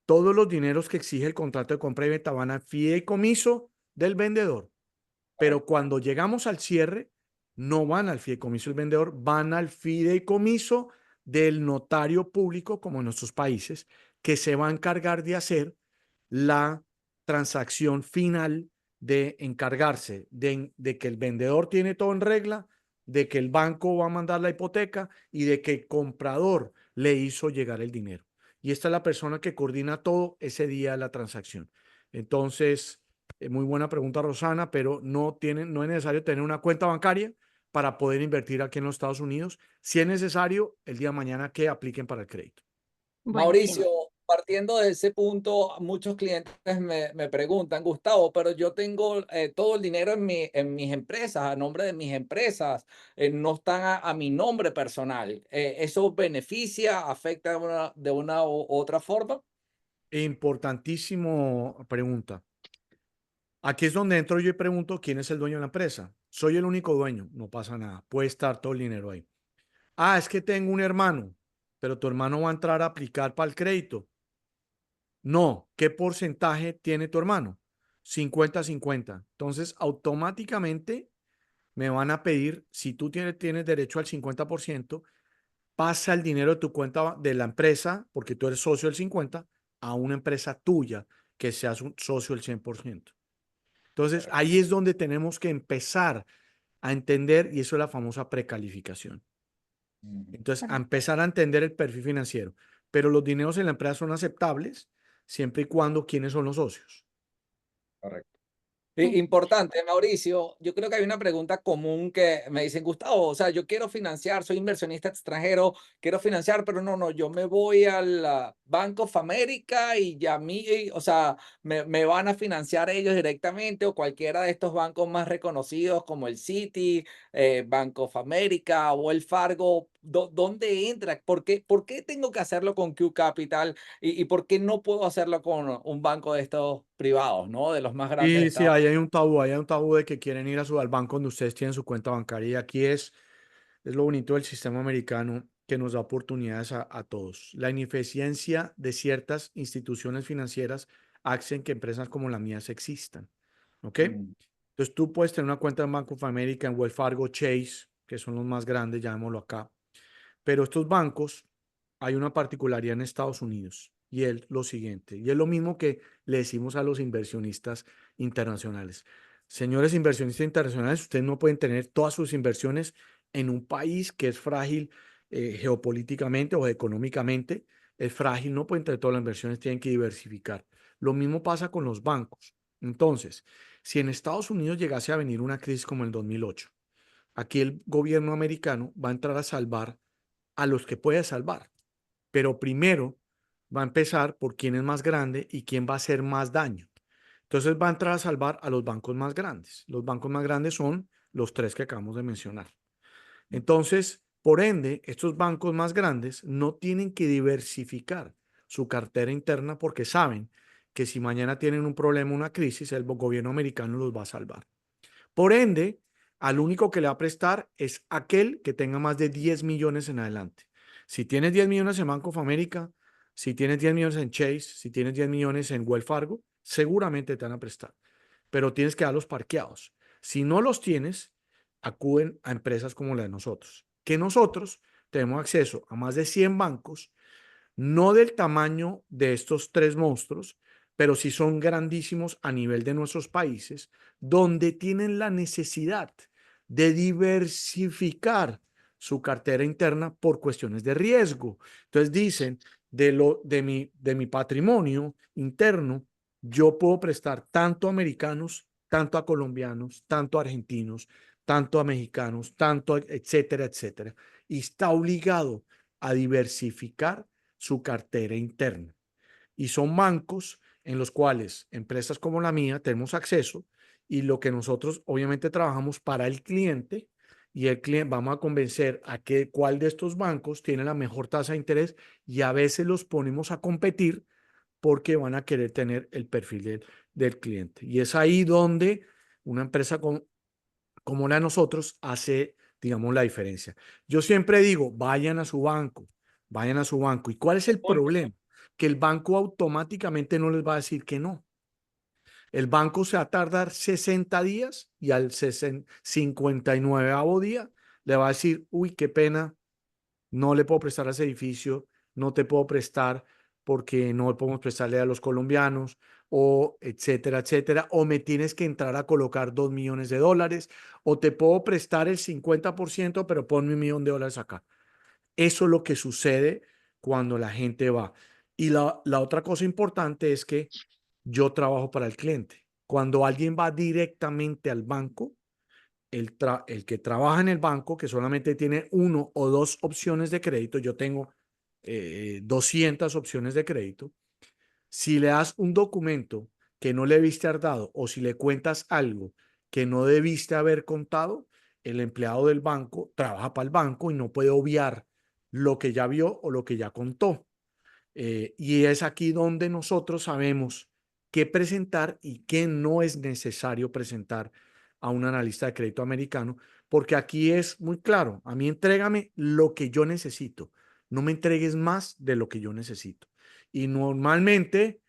todos los dineros que exige el contrato de compra y venta van al fideicomiso del vendedor Pero cuando llegamos al cierre, no van al fideicomiso del vendedor, van al fideicomiso del notario público, como en nuestros países, que se va a encargar de hacer la transacción final, de encargarse de que el vendedor tiene todo en regla, de que el banco va a mandar la hipoteca y de que el comprador le hizo llegar el dinero. Y esta es la persona que coordina todo ese día de la transacción. Entonces, muy buena pregunta, Rosana, pero no es necesario tener una cuenta bancaria para poder invertir aquí en los Estados Unidos. Si es necesario, el día de mañana que apliquen para el crédito. Mauricio, Buenísimo. partiendo de ese punto, muchos clientes me preguntan, Gustavo, pero yo tengo todo el dinero en mis empresas, a nombre de mis empresas, no están a mi nombre personal. ¿Eso beneficia, afecta de una u otra forma? Importantísimo pregunta. Aquí es donde entro yo y pregunto quién es el dueño de la empresa. Soy el único dueño, no pasa nada, puede estar todo el dinero ahí. Ah, es que tengo un hermano, pero tu hermano va a entrar a aplicar para el crédito. No, ¿qué porcentaje tiene tu hermano? 50-50. Entonces, automáticamente me van a pedir, si tú tienes derecho al 50%, pasa el dinero de tu cuenta de la empresa, porque tú eres socio del 50%, a una empresa tuya que seas un socio del 100%. Entonces, ahí es donde tenemos que empezar a entender, y eso es la famosa precalificación. Entonces, a empezar a entender el perfil financiero. Pero los dineros en la empresa son aceptables siempre y cuando quiénes son los socios. Correcto. Sí. Importante, Mauricio. Yo creo que hay una pregunta común que me dicen, Gustavo, o sea, yo quiero financiar, soy inversionista extranjero, quiero financiar, pero no, yo me voy al Bank of America y ya a mí, o sea, me van a financiar ellos directamente o cualquiera de estos bancos más reconocidos como el Citi, Bank of America o el Fargo. ¿Dónde entra? ¿Por qué tengo que hacerlo con Q Capital y por qué no puedo hacerlo con un banco de estos privados, ¿no? De los más grandes de Y sí, Estados ahí hay un tabú de que quieren ir al banco donde ustedes tienen su cuenta bancaria. Y aquí es lo bonito del sistema americano que nos da oportunidades a todos. La ineficiencia de ciertas instituciones financieras hacen que empresas como la mía se existan. ¿Ok? Unidos. Entonces tú puedes tener una cuenta en Bank of America, en Wells Fargo, Chase, que son los más grandes, llamémoslo acá. Pero estos bancos, hay una particularidad en Estados Unidos y es lo siguiente, y es lo mismo que le decimos a los inversionistas internacionales. Señores inversionistas internacionales, ustedes no pueden tener todas sus inversiones en un país que es frágil geopolíticamente o económicamente, es frágil, no pueden tener todas las inversiones, tienen que diversificar. Lo mismo pasa con los bancos. Entonces, si en Estados Unidos llegase a venir una crisis como el 2008, aquí el gobierno americano va a entrar a salvar a los que puede salvar. Pero primero va a empezar por quién es más grande y quién va a hacer más daño. Entonces va a entrar a salvar a los bancos más grandes. Los bancos más grandes son los tres que acabamos de mencionar. Entonces, por ende, estos bancos más grandes no tienen que diversificar su cartera interna porque saben que si mañana tienen un problema, una crisis, el gobierno americano los va a salvar. Por ende, al único que le va a prestar es aquel que tenga más de 10 millones en adelante. Si tienes 10 millones en Bank of America, si tienes 10 millones en Chase, si tienes 10 millones en Wells Fargo, seguramente te van a prestar, pero tienes que darlos parqueados. Si no los tienes, acuden a empresas como la de nosotros, que nosotros tenemos acceso a más de 100 bancos, no del tamaño de estos tres monstruos, pero sí son grandísimos a nivel de nuestros países, donde tienen la necesidad de diversificar su cartera interna por cuestiones de riesgo. Entonces dicen, de mi patrimonio interno, yo puedo prestar tanto a americanos, tanto a colombianos, tanto a argentinos, tanto a mexicanos, tanto a etcétera, etcétera. Y está obligado a diversificar su cartera interna. Y son bancos en los cuales empresas como la mía tenemos acceso y lo que nosotros obviamente trabajamos para el cliente y el cliente vamos a convencer a que cuál de estos bancos tiene la mejor tasa de interés y a veces los ponemos a competir porque van a querer tener el perfil del cliente. Y es ahí donde una empresa como la de nosotros hace, digamos, la diferencia. Yo siempre digo, vayan a su banco, vayan a su banco. ¿Y cuál es el problema? Que el banco automáticamente no les va a decir que no. El banco se va a tardar 60 días y al 59º día le va a decir, uy, qué pena, no le puedo prestar a ese edificio, no te puedo prestar porque no podemos prestarle a los colombianos, o etcétera, etcétera, o me tienes que entrar a colocar $2 millones, o te puedo prestar el 50%, pero ponme $1 millón acá. Eso es lo que sucede cuando la gente va. Y la otra cosa importante es que yo trabajo para el cliente. Cuando alguien va directamente al banco, el que trabaja en el banco, que solamente tiene 1 o 2 opciones de crédito, yo tengo 200 opciones de crédito, si le das un documento que no le debiste haber dado o si le cuentas algo que no debiste haber contado, el empleado del banco trabaja para el banco y no puede obviar lo que ya vio o lo que ya contó. Y es aquí donde nosotros sabemos qué presentar y qué no es necesario presentar a un analista de crédito americano, porque aquí es muy claro, a mí entrégame lo que yo necesito, no me entregues más de lo que yo necesito. Y normalmente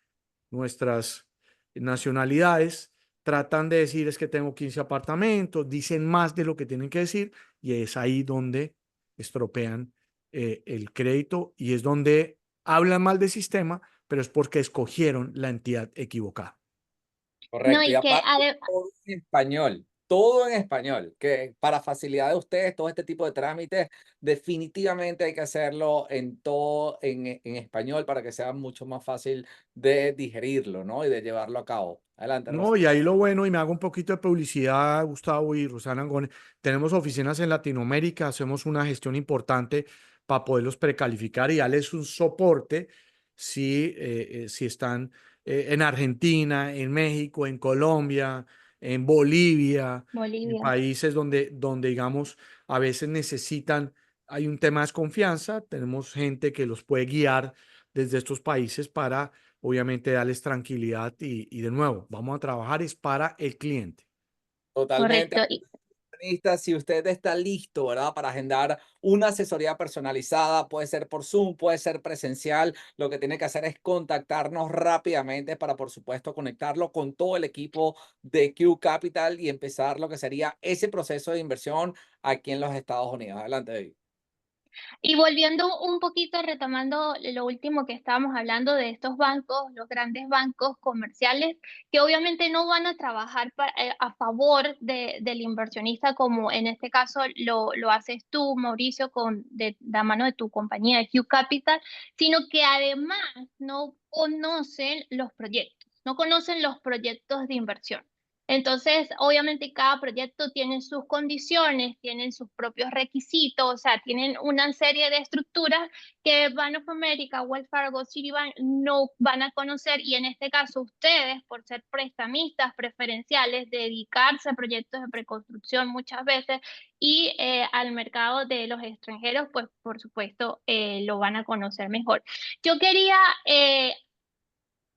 nuestras nacionalidades tratan de decir es que tengo 15 apartamentos, dicen más de lo que tienen que decir y es ahí donde estropean el crédito y es donde hablan mal del sistema, pero es porque escogieron la entidad equivocada. No, Correcto. Y y que aparte, todo en español, que para facilidad de ustedes, todo este tipo de trámites, definitivamente hay que hacerlo en todo en español para que sea mucho más fácil de digerirlo, ¿no? Y de llevarlo a cabo. Adelante, No, Rosa. y ahí lo bueno, y me hago un poquito de publicidad, Gustavo y Rosana Gómez. Tenemos oficinas en Latinoamérica, hacemos una gestión importante para poderlos precalificar y darles un soporte si están en Argentina, en México, en Colombia, en Bolivia, en Bolivia. países donde digamos, a veces necesitan, hay un tema de desconfianza, tenemos gente que los puede guiar desde estos países para obviamente darles tranquilidad y de nuevo, vamos a trabajar es para el cliente. Totalmente. Correcto. Si usted está listo, ¿verdad? Para agendar una asesoría personalizada, puede ser por Zoom, puede ser presencial. Lo que tiene que hacer es contactarnos rápidamente para, por supuesto, conectarlo con todo el equipo de Q Capital y empezar lo que sería ese proceso de inversión aquí en los Estados Unidos. Adelante, David. Y volviendo un poquito, retomando lo último que estábamos hablando de estos bancos, los grandes bancos comerciales, que obviamente no van a trabajar a favor del inversionista, como en este caso lo haces tú, Mauricio, con de la mano de tu compañía de Q Capital, sino que además no conocen los proyectos, no conocen los proyectos de inversión. Entonces, obviamente cada proyecto tiene sus condiciones, tienen sus propios requisitos, o sea, tienen una serie de estructuras que Bank of America, Wells Fargo, Citibank no van a conocer y en este caso ustedes, por ser prestamistas preferenciales, dedicarse a proyectos de preconstrucción muchas veces y al mercado de los extranjeros, pues por supuesto lo van a conocer mejor. Yo quería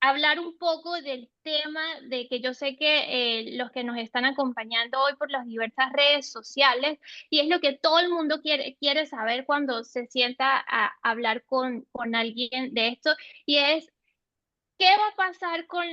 hablar un poco del tema de que yo sé que los que nos están acompañando hoy por las diversas redes sociales, y es lo que todo el mundo quiere saber cuando se sienta a hablar con alguien de esto, y es ¿qué va a pasar con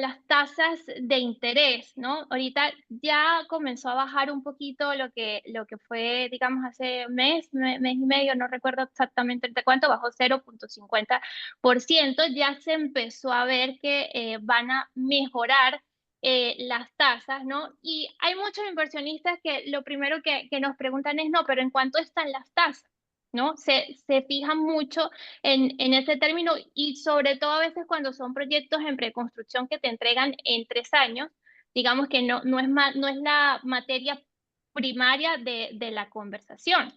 las tasas de interés, ¿no? Ahorita ya comenzó a bajar un poquito lo que fue, digamos, hace mes y medio, no recuerdo exactamente de cuánto, bajó 0,50%. Ya se empezó a ver que van a mejorar las tasas, ¿no? Y hay muchos inversionistas que lo primero que nos preguntan es, no, pero ¿en cuánto están las tasas? ¿No? Se fijan mucho en ese término y sobre todo a veces cuando son proyectos en preconstrucción que te entregan en 3 años, digamos que no es la materia primaria de la conversación.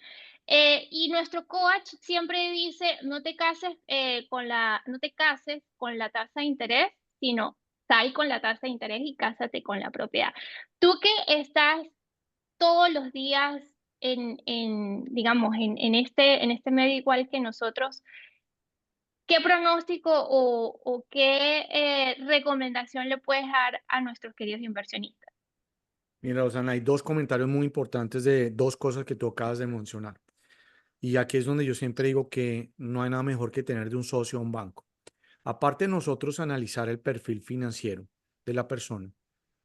Y nuestro coach siempre dice, no te cases con la tasa de interés, sino sal con la tasa de interés y cásate con la propiedad. Tú que estás todos los días digamos, en este medio igual que nosotros, ¿qué pronóstico o qué recomendación le puedes dar a nuestros queridos inversionistas? Mira, Rosana, hay dos comentarios muy importantes de dos cosas que tú acabas de mencionar. Y aquí es donde yo siempre digo que no hay nada mejor que tener de un socio a un banco. Aparte de nosotros analizar el perfil financiero de la persona,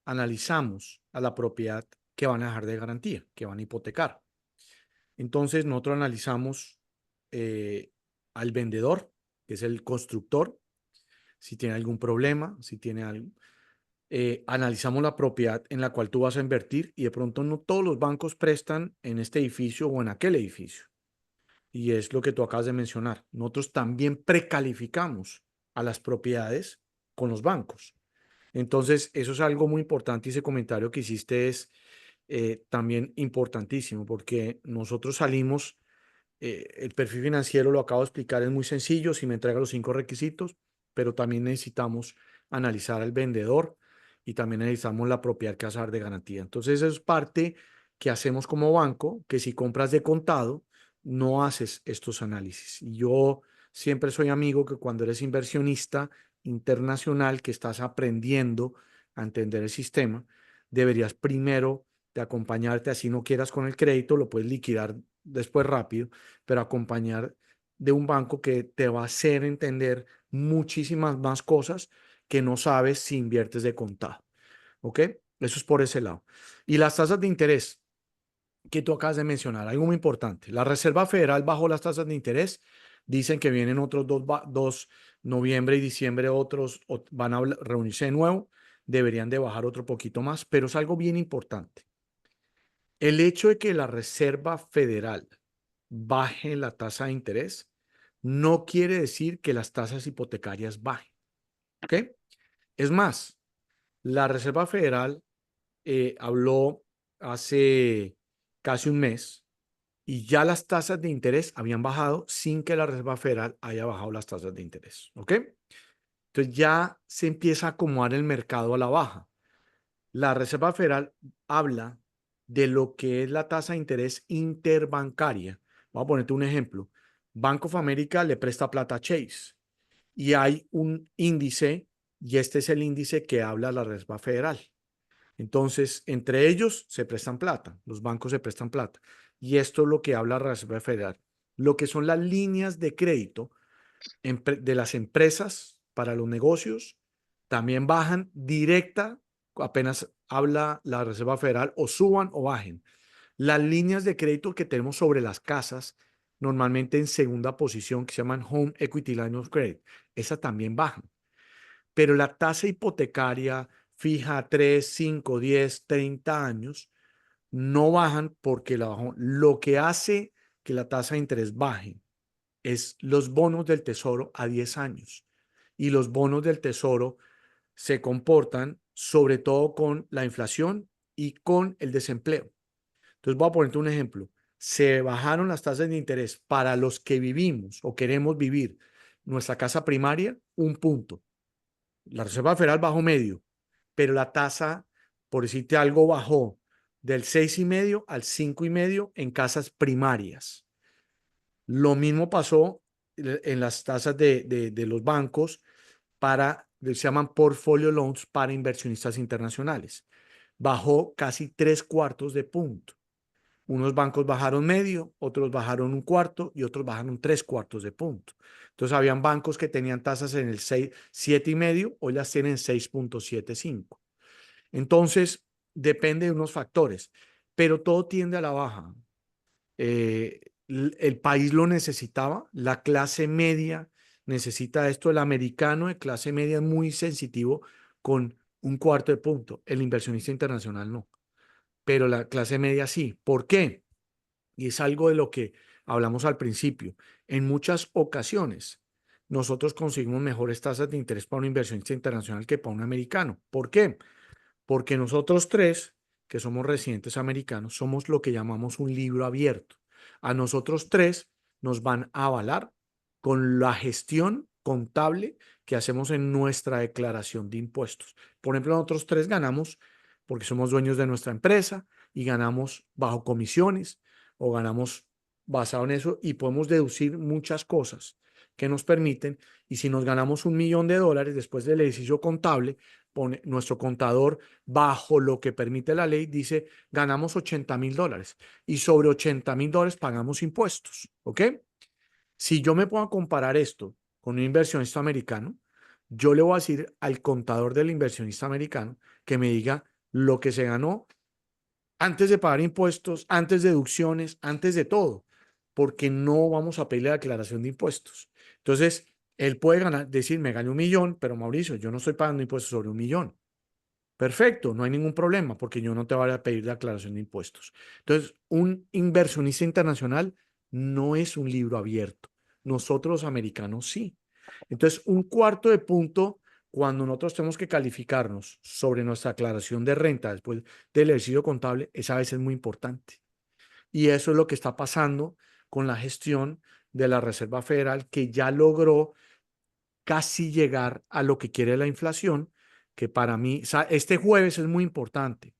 analizamos a la propiedad que van a dejar de garantía, que van a hipotecar. Entonces nosotros analizamos al vendedor, que es el constructor, si tiene algún problema, si tiene algo. Analizamos la propiedad en la cual tú vas a invertir y de pronto no todos los bancos prestan en este edificio o en aquel edificio. Y es lo que tú acabas de mencionar. Nosotros también precalificamos a las propiedades con los bancos. Entonces, eso es algo muy importante y ese comentario que hiciste es también importantísimo porque nosotros salimos, el perfil financiero, lo acabo de explicar, es muy sencillo, si me entrega los 5 requisitos, pero también necesitamos analizar al vendedor y también necesitamos la propiedad que vas a dar de garantía. Entonces, eso es parte que hacemos como banco, que si compras de contado, no haces estos análisis. Y yo siempre soy amigo que cuando eres inversionista internacional, que estás aprendiendo a entender el sistema, deberías primero de acompañarte, así no quieras con el crédito, lo puedes liquidar después rápido, pero acompañar de un banco que te va a hacer entender muchísimas más cosas que no sabes si inviertes de contado. ¿Ok? Eso es por ese lado. Y las tasas de interés que tú acabas de mencionar, algo muy importante. La Reserva Federal bajó las tasas de interés. Dicen que vienen otros dos noviembre y diciembre, otros van a reunirse de nuevo. Deberían de bajar otro poquito más, pero es algo bien importante. El hecho de que la Reserva Federal baje la tasa de interés no quiere decir que las tasas hipotecarias bajen. ¿Ok? Es más, la Reserva Federal habló hace casi un mes y ya las tasas de interés habían bajado sin que la Reserva Federal haya bajado las tasas de interés. ¿Ok? Entonces ya se empieza a acomodar el mercado a la baja. La Reserva Federal habla de lo que es la tasa de interés interbancaria. Voy a ponerte un ejemplo. Bank of America le presta plata a Chase y hay un índice y este es el índice que habla la Reserva Federal. Entonces, entre ellos se prestan plata, los bancos se prestan plata y esto es lo que habla la Reserva Federal. Lo que son las líneas de crédito de las empresas para los negocios también bajan directa apenas habla la Reserva Federal o suban o bajen. Las líneas de crédito que tenemos sobre las casas, normalmente en segunda posición, que se llaman Home Equity Line of Credit, esas también bajan. Pero la tasa hipotecaria fija a 3, 5, 10, 30 años, no bajan porque lo que hace que la tasa de interés baje es los bonos del tesoro a 10 años. Y los bonos del tesoro se comportan sobre todo con la inflación y con el desempleo. Entonces voy a ponerte un ejemplo. Se bajaron las tasas de interés para los que vivimos o queremos vivir nuestra casa primaria, 1 punto. La Reserva Federal bajó medio, pero la tasa, por decirte algo, bajó del 6,5 al 5,5 en casas primarias. Lo mismo pasó en las tasas de los bancos para, se llaman portfolio loans para inversionistas internacionales. Bajó casi 3/4 de punto. Unos bancos bajaron medio, otros bajaron 1/4 y otros bajaron 3/4 de punto. Entonces, habían bancos que tenían tasas en el 7,5, hoy las tienen en 6,75. Entonces, depende de unos factores, pero todo tiende a la baja. El país lo necesitaba, la clase media necesita esto, el americano de clase media es muy sensitivo con 1/4 de punto, el inversionista internacional no, pero la clase media sí. ¿Por qué? Y es algo de lo que hablamos al principio. En muchas ocasiones nosotros conseguimos mejores tasas de interés para un inversionista internacional que para un americano. ¿Por qué? Porque nosotros tres, que somos residentes americanos, somos lo que llamamos un libro abierto. A nosotros tres nos van a avalar con la gestión contable que hacemos en nuestra declaración de impuestos. Por ejemplo, nosotros tres ganamos porque somos dueños de nuestra empresa y ganamos bajo comisiones o ganamos basado en eso y podemos deducir muchas cosas que nos permiten, y si nos ganamos $1,000,000 después del ejercicio contable, nuestro contador, bajo lo que permite la ley, dice ganamos $80,000 y sobre $80,000 pagamos impuestos. ¿Ok? Si yo me puedo comparar esto con un inversionista americano, yo le voy a decir al contador del inversionista americano que me diga lo que se ganó antes de pagar impuestos, antes de deducciones, antes de todo, porque no vamos a pedir la declaración de impuestos. Entonces, él puede ganar, decir, me gané 1.000.000, pero Mauricio, yo no estoy pagando impuestos sobre 1.000.000. Perfecto, no hay ningún problema porque yo no te voy a pedir la declaración de impuestos. Entonces, un inversionista internacional no es un libro abierto. Nosotros los americanos sí. Entonces, un cuarto de punto cuando nosotros tenemos que calificarnos sobre nuestra declaración de renta después del ejercicio contable, esa vez es muy importante. Y eso es lo que está pasando con la gestión de la Reserva Federal, que ya logró casi llegar a lo que quiere la inflación, que para mí, este jueves es muy importante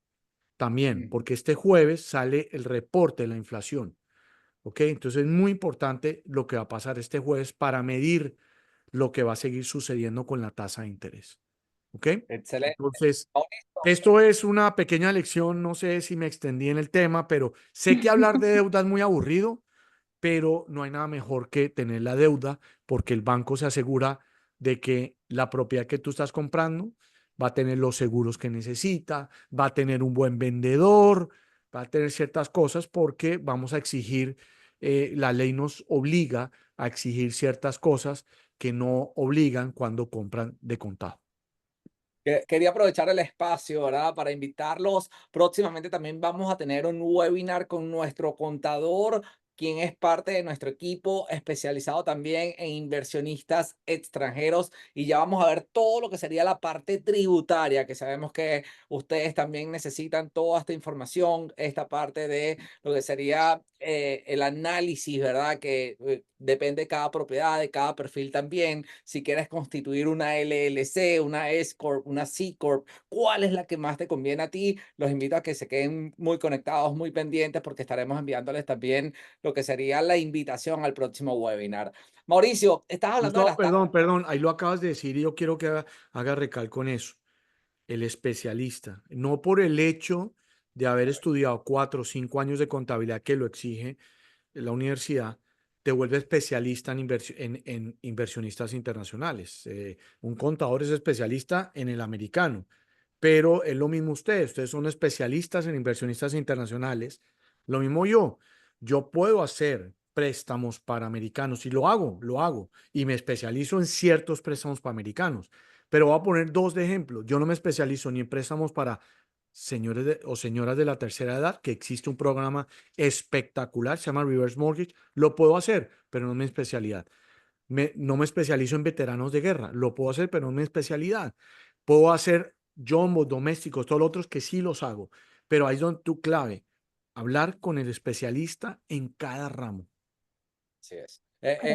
también, porque este jueves sale el reporte de la inflación. ¿Ok? Entonces es muy importante lo que va a pasar este jueves para medir lo que va a seguir sucediendo con la tasa de interés. ¿Ok? Excelente. Entonces, Mauricio, esto es una pequeña lección, no sé si me extendí en el tema, pero sé que hablar de deuda es muy aburrido, pero no hay nada mejor que tener la deuda porque el banco se asegura de que la propiedad que tú estás comprando va a tener los seguros que necesita, va a tener un buen vendedor, va a tener ciertas cosas porque vamos a exigir, la ley nos obliga a exigir ciertas cosas que no obligan cuando compran de contado. quería aprovechar el espacio, ¿verdad? Para invitarlos. Próximamente también vamos a tener un webinar con nuestro contador, quien es parte de nuestro equipo especializado también en inversionistas extranjeros. Y ya vamos a ver todo lo que sería la parte tributaria, que sabemos que ustedes también necesitan toda esta información, esta parte de lo que sería el análisis, ¿verdad? Que depende de cada propiedad, de cada perfil también. Si quieres constituir una LLC, una S Corp, una C Corp, ¿cuál es la que más te conviene a ti? Los invito a que se queden muy conectados, muy pendientes, porque estaremos enviándoles también lo que sería la invitación al próximo webinar. Mauricio, estás hablando de No, las tasas. perdón, ahí lo acabas de decir y yo quiero que haga recalco en eso. El especialista, no por el hecho de haber estudiado 4 o 5 años de contabilidad que lo exige la universidad, te vuelve especialista en inversionistas internacionales. Un contador es especialista en el americano, pero es lo mismo ustedes son especialistas en inversionistas internacionales, lo mismo yo. Yo puedo hacer préstamos para americanos y lo hago, y me especializo en ciertos préstamos para americanos, pero voy a poner dos de ejemplos. Yo no me especializo ni en préstamos para señores o señoras de la tercera edad, que existe un programa espectacular, se llama Reverse Mortgage, lo puedo hacer, pero no es mi especialidad. No me especializo en veteranos de guerra, lo puedo hacer, pero no es mi especialidad. Puedo hacer jumbos, domésticos, todos los otros que sí los hago, pero ahí es donde tu clave, hablar con el especialista en cada ramo. Así es.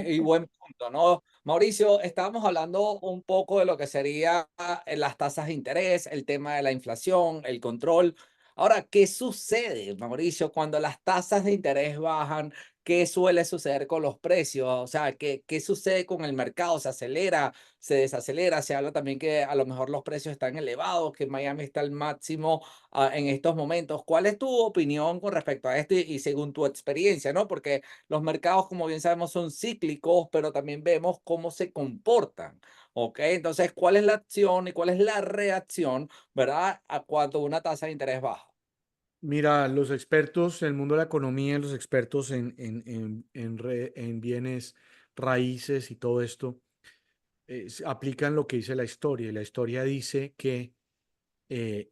Y buen punto, ¿no? Mauricio, estábamos hablando un poco de lo que sería las tasas de interés, el tema de la inflación, el control. Ahora, ¿qué sucede, Mauricio, cuando las tasas de interés bajan? ¿Qué suele suceder con los precios? O sea, ¿qué sucede con el mercado? ¿Se acelera? ¿Se desacelera? Se habla también que a lo mejor los precios están elevados, que Miami está al máximo en estos momentos. ¿Cuál es tu opinión con respecto a esto y según tu experiencia, ¿no? Porque los mercados, como bien sabemos, son cíclicos, pero también vemos cómo se comportan. ¿Ok? Entonces, ¿cuál es la acción y cuál es la reacción, ¿verdad? A cuando una tasa de interés baja. Mira, los expertos en el mundo de la economía, los expertos en bienes raíces y todo esto, aplican lo que dice la historia. Y la historia dice que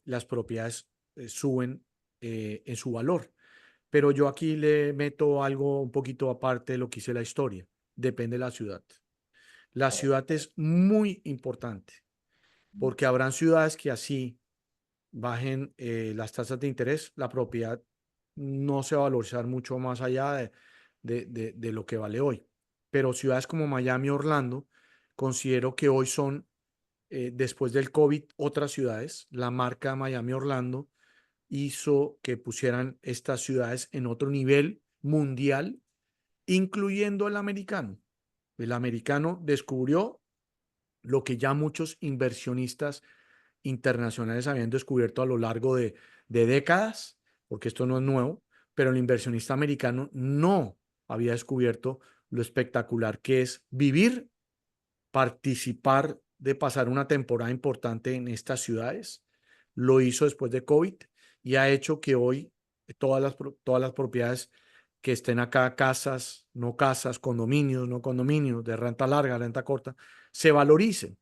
las propiedades suben en su valor. Pero yo aquí le meto algo un poquito aparte de lo que dice la historia. Depende de la ciudad. La ciudad es muy importante porque habrán ciudades que así bajen las tasas de interés, la propiedad no se va a valorizar mucho más allá de lo que vale hoy. Pero ciudades como Miami, Orlando, considero que hoy son, después del COVID, otras ciudades. La marca Miami, Orlando hizo que pusieran estas ciudades en otro nivel mundial, incluyendo el americano. El americano descubrió lo que ya muchos inversionistas internacionales habían descubierto a lo largo de décadas, porque esto no es nuevo, pero el inversionista americano no había descubierto lo espectacular que es vivir, participar de pasar una temporada importante en estas ciudades. Lo hizo después de COVID y ha hecho que hoy todas las propiedades que estén acá, casas, condominios, no condominios, de renta larga, renta corta, se valoricen.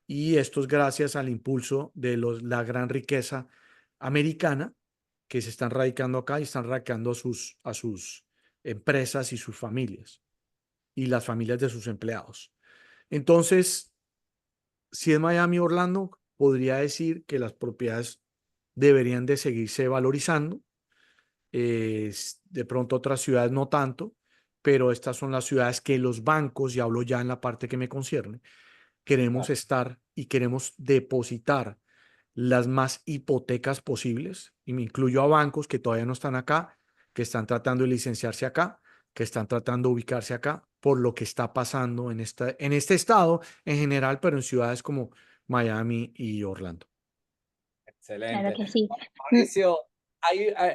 Y esto es gracias al impulso de la gran riqueza americana que se están radicando acá y están radicando a sus empresas y sus familias y las familias de sus empleados. Entonces, si es Miami o Orlando, podría decir que las propiedades deberían de seguirse valorizando. De pronto otras ciudades no tanto, pero estas son las ciudades que los bancos, y hablo ya en la parte que me concierne, queremos Claro. estar y queremos depositar las más hipotecas posibles, y me incluyo a bancos que todavía no están acá, que están tratando de licenciarse acá, que están tratando de ubicarse acá, por lo que está pasando en este estado en general, pero en ciudades como Miami y Orlando. Claro Excelente. que sí. Mauricio,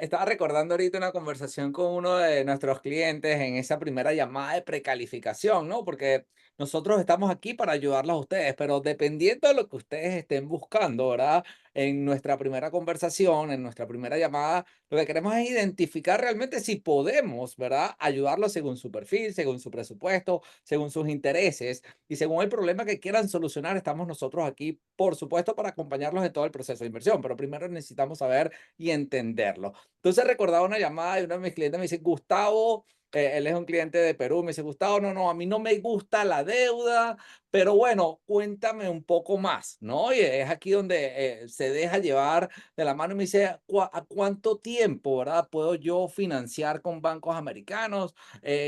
estaba recordando ahorita una conversación con uno de nuestros clientes en esa primera llamada de precalificación, ¿no? Porque nosotros estamos aquí para ayudarlos a ustedes, pero dependiendo de lo que ustedes estén buscando, ¿verdad? En nuestra primera conversación, en nuestra primera llamada, lo que queremos es identificar realmente si podemos, ¿verdad? Ayudarlos según su perfil, según su presupuesto, según sus intereses y según el problema que quieran solucionar. Estamos nosotros aquí, por supuesto, para acompañarlos en todo el proceso de inversión, pero primero necesitamos saber y entenderlo. Entonces recordaba una llamada de uno de mis clientes, me dice, Gustavo, él es un cliente de Perú, me dice, Gustavo, no, a mí no me gusta la deuda, pero bueno, cuéntame un poco más, ¿no? Y es aquí donde se deja llevar de la mano y me dice, ¿a cuánto tiempo, verdad, puedo yo financiar con bancos americanos?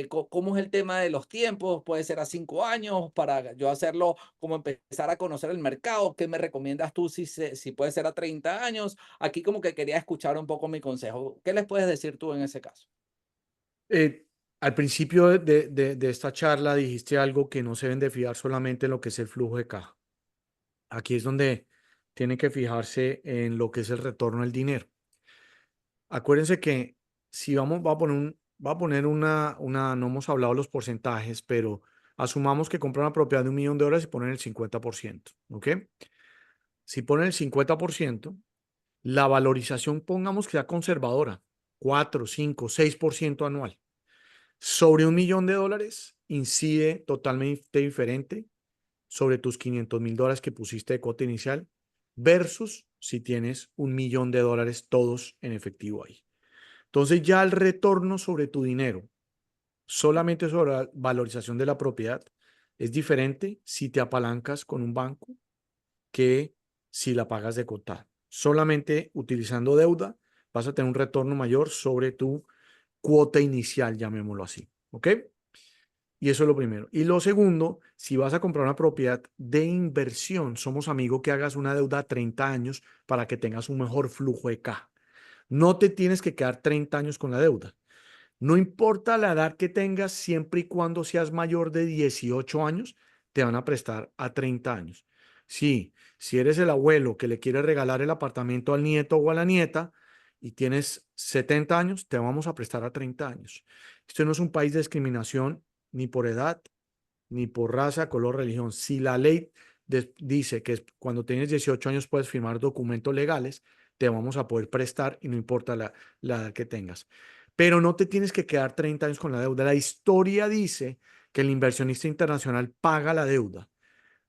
¿Cómo es el tema de los tiempos? ¿Puede ser a 5 años para yo hacerlo, como empezar a conocer el mercado? ¿Qué me recomiendas tú si puede ser a 30 años? Aquí como que quería escuchar un poco mi consejo. ¿Qué les puedes decir tú en ese caso? Al principio de esta charla dijiste algo que no se deben de fijar solamente en lo que es el flujo de caja. Aquí es donde tienen que fijarse en lo que es el retorno del dinero. Acuérdense que si va a poner no hemos hablado de los porcentajes, pero asumamos que compran una propiedad de $1.000.000 y ponen el 50%, ¿ok? Si ponen el 50%, la valorización, pongamos que sea conservadora, 4, 5, 6% anual. Sobre $1.000.000 incide totalmente diferente sobre tus $500.000 que pusiste de cuota inicial versus si tienes $1.000.000 todos en efectivo ahí. Entonces ya el retorno sobre tu dinero, solamente sobre la valorización de la propiedad, es diferente si te apalancas con un banco que si la pagas de contado. Solamente utilizando deuda vas a tener un retorno mayor sobre tu cuota inicial, llamémoslo así. ¿Ok? Y eso es lo primero. Y lo segundo, si vas a comprar una propiedad de inversión, somos amigos que hagas una deuda a 30 años para que tengas un mejor flujo de caja. No te tienes que quedar 30 años con la deuda. No importa la edad que tengas, siempre y cuando seas mayor de 18 años, te van a prestar a 30 años. Sí, si eres el abuelo que le quiere regalar el apartamento al nieto o a la nieta y tienes 70 años, te vamos a prestar a 30 años. Esto no es un país de discriminación ni por edad, ni por raza, color, religión. Si la ley dice que cuando tienes 18 años puedes firmar documentos legales, te vamos a poder prestar y no importa la edad que tengas. Pero no te tienes que quedar 30 años con la deuda. La historia dice que el inversionista internacional paga la deuda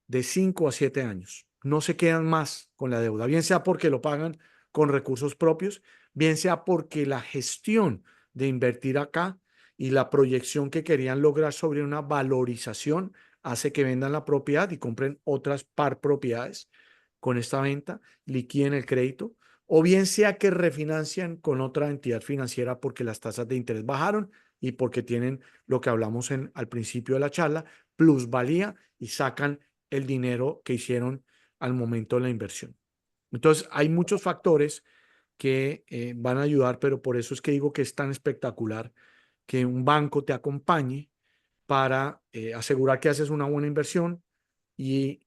de 5 a 7 años. No se quedan más con la deuda, bien sea porque lo pagan con recursos propios, bien sea porque la gestión de invertir acá y la proyección que querían lograr sobre una valorización hace que vendan la propiedad y compren otras par propiedades con esta venta, liquiden el crédito, o bien sea que refinancian con otra entidad financiera porque las tasas de interés bajaron y porque tienen lo que hablamos al principio de la charla, plusvalía, y sacan el dinero que hicieron al momento de la inversión. Entonces, hay muchos factores que van a ayudar, pero por eso es que digo que es tan espectacular que un banco te acompañe para asegurar que haces una buena inversión y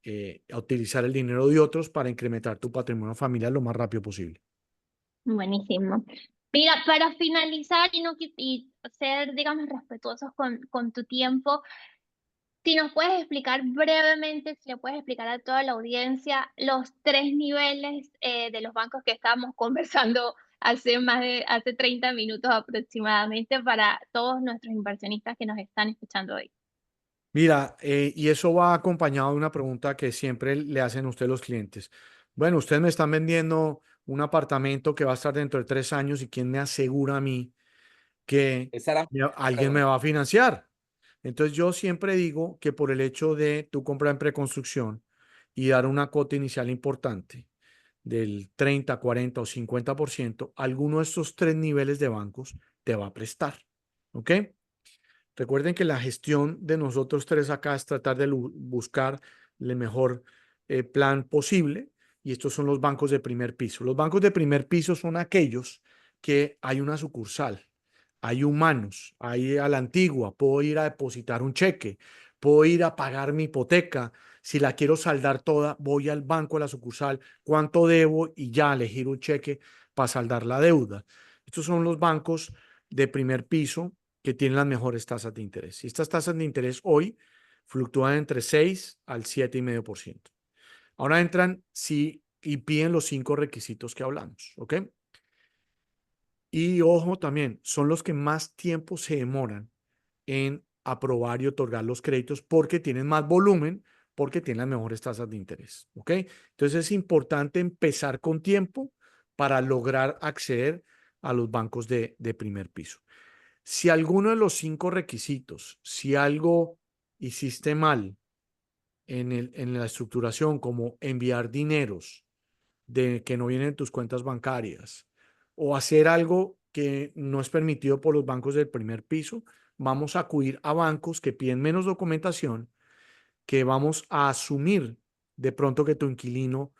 a utilizar el dinero de otros para incrementar tu patrimonio familiar lo más rápido posible. Buenísimo. Mira, para finalizar y ser, digamos, respetuosos con tu tiempo, Si nos puedes explicar brevemente, si le puedes explicar a toda la audiencia los tres niveles de los bancos que estábamos conversando hace 30 minutos aproximadamente para todos nuestros inversionistas que nos están escuchando hoy. Mira, y eso va acompañado de una pregunta que siempre le hacen a usted los clientes. Bueno, ustedes me están vendiendo un apartamento que va a estar dentro de 3 años y ¿quién me asegura a mí que Esa era mi alguien me pregunta. va a financiar? Entonces yo siempre digo que por el hecho de tú comprar en preconstrucción y dar una cuota inicial importante del 30, 40 o 50%, alguno de estos tres niveles de bancos te va a prestar. ¿Ok? Recuerden que la gestión de nosotros tres acá es tratar de buscar el mejor plan posible, y estos son los bancos de primer piso. Los bancos de primer piso son aquellos que hay una sucursal, hay humanos, hay a la antigua, puedo ir a depositar un cheque, puedo ir a pagar mi hipoteca, si la quiero saldar toda, voy al banco, a la sucursal, cuánto debo y ya elegir un cheque para saldar la deuda. Estos son los bancos de primer piso que tienen las mejores tasas de interés. Y estas tasas de interés hoy fluctúan entre 6 al 7,5%. Ahora entran y piden los 5 requisitos que hablamos, ¿ok? Y ojo también, son los que más tiempo se demoran en aprobar y otorgar los créditos porque tienen más volumen, porque tienen las mejores tasas de interés, ¿ok? Entonces es importante empezar con tiempo para lograr acceder a los bancos de primer piso. Si alguno de los 5 requisitos, si algo hiciste mal en la estructuración, como enviar dineros de que no vienen en tus cuentas bancarias o hacer algo que no es permitido por los bancos del primer piso, vamos a acudir a bancos que piden menos documentación, que vamos a asumir de pronto que tu inquilino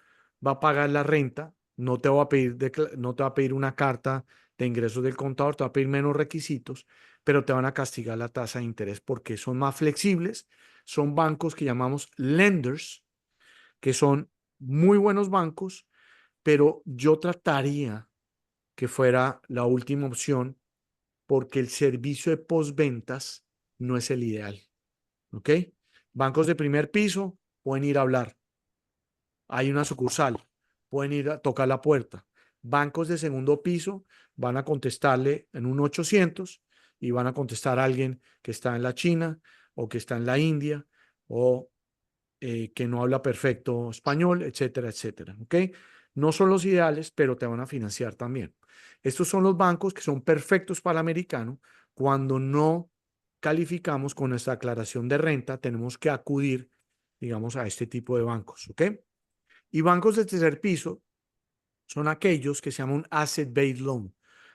va a pagar la renta, no te va a pedir una carta de ingresos del contador, te va a pedir menos requisitos, pero te van a castigar la tasa de interés porque son más flexibles. Son bancos que llamamos lenders, que son muy buenos bancos, pero yo trataría que fuera la última opción porque el servicio de postventas no es el ideal. ¿Ok? Bancos de primer piso pueden ir a hablar. Hay una sucursal, pueden ir a tocar la puerta. Bancos de segundo piso van a contestarle en un 800 y van a contestar a alguien que está en la China o que está en la India o que no habla perfecto español, etcétera, etcétera. ¿Ok? No son los ideales, pero te van a financiar también. Estos son los bancos que son perfectos para el americano. Cuando no calificamos con nuestra aclaración de renta, tenemos que acudir, digamos, a este tipo de bancos. ¿Ok? Y bancos de tercer piso son aquellos que se llaman un asset-based loan.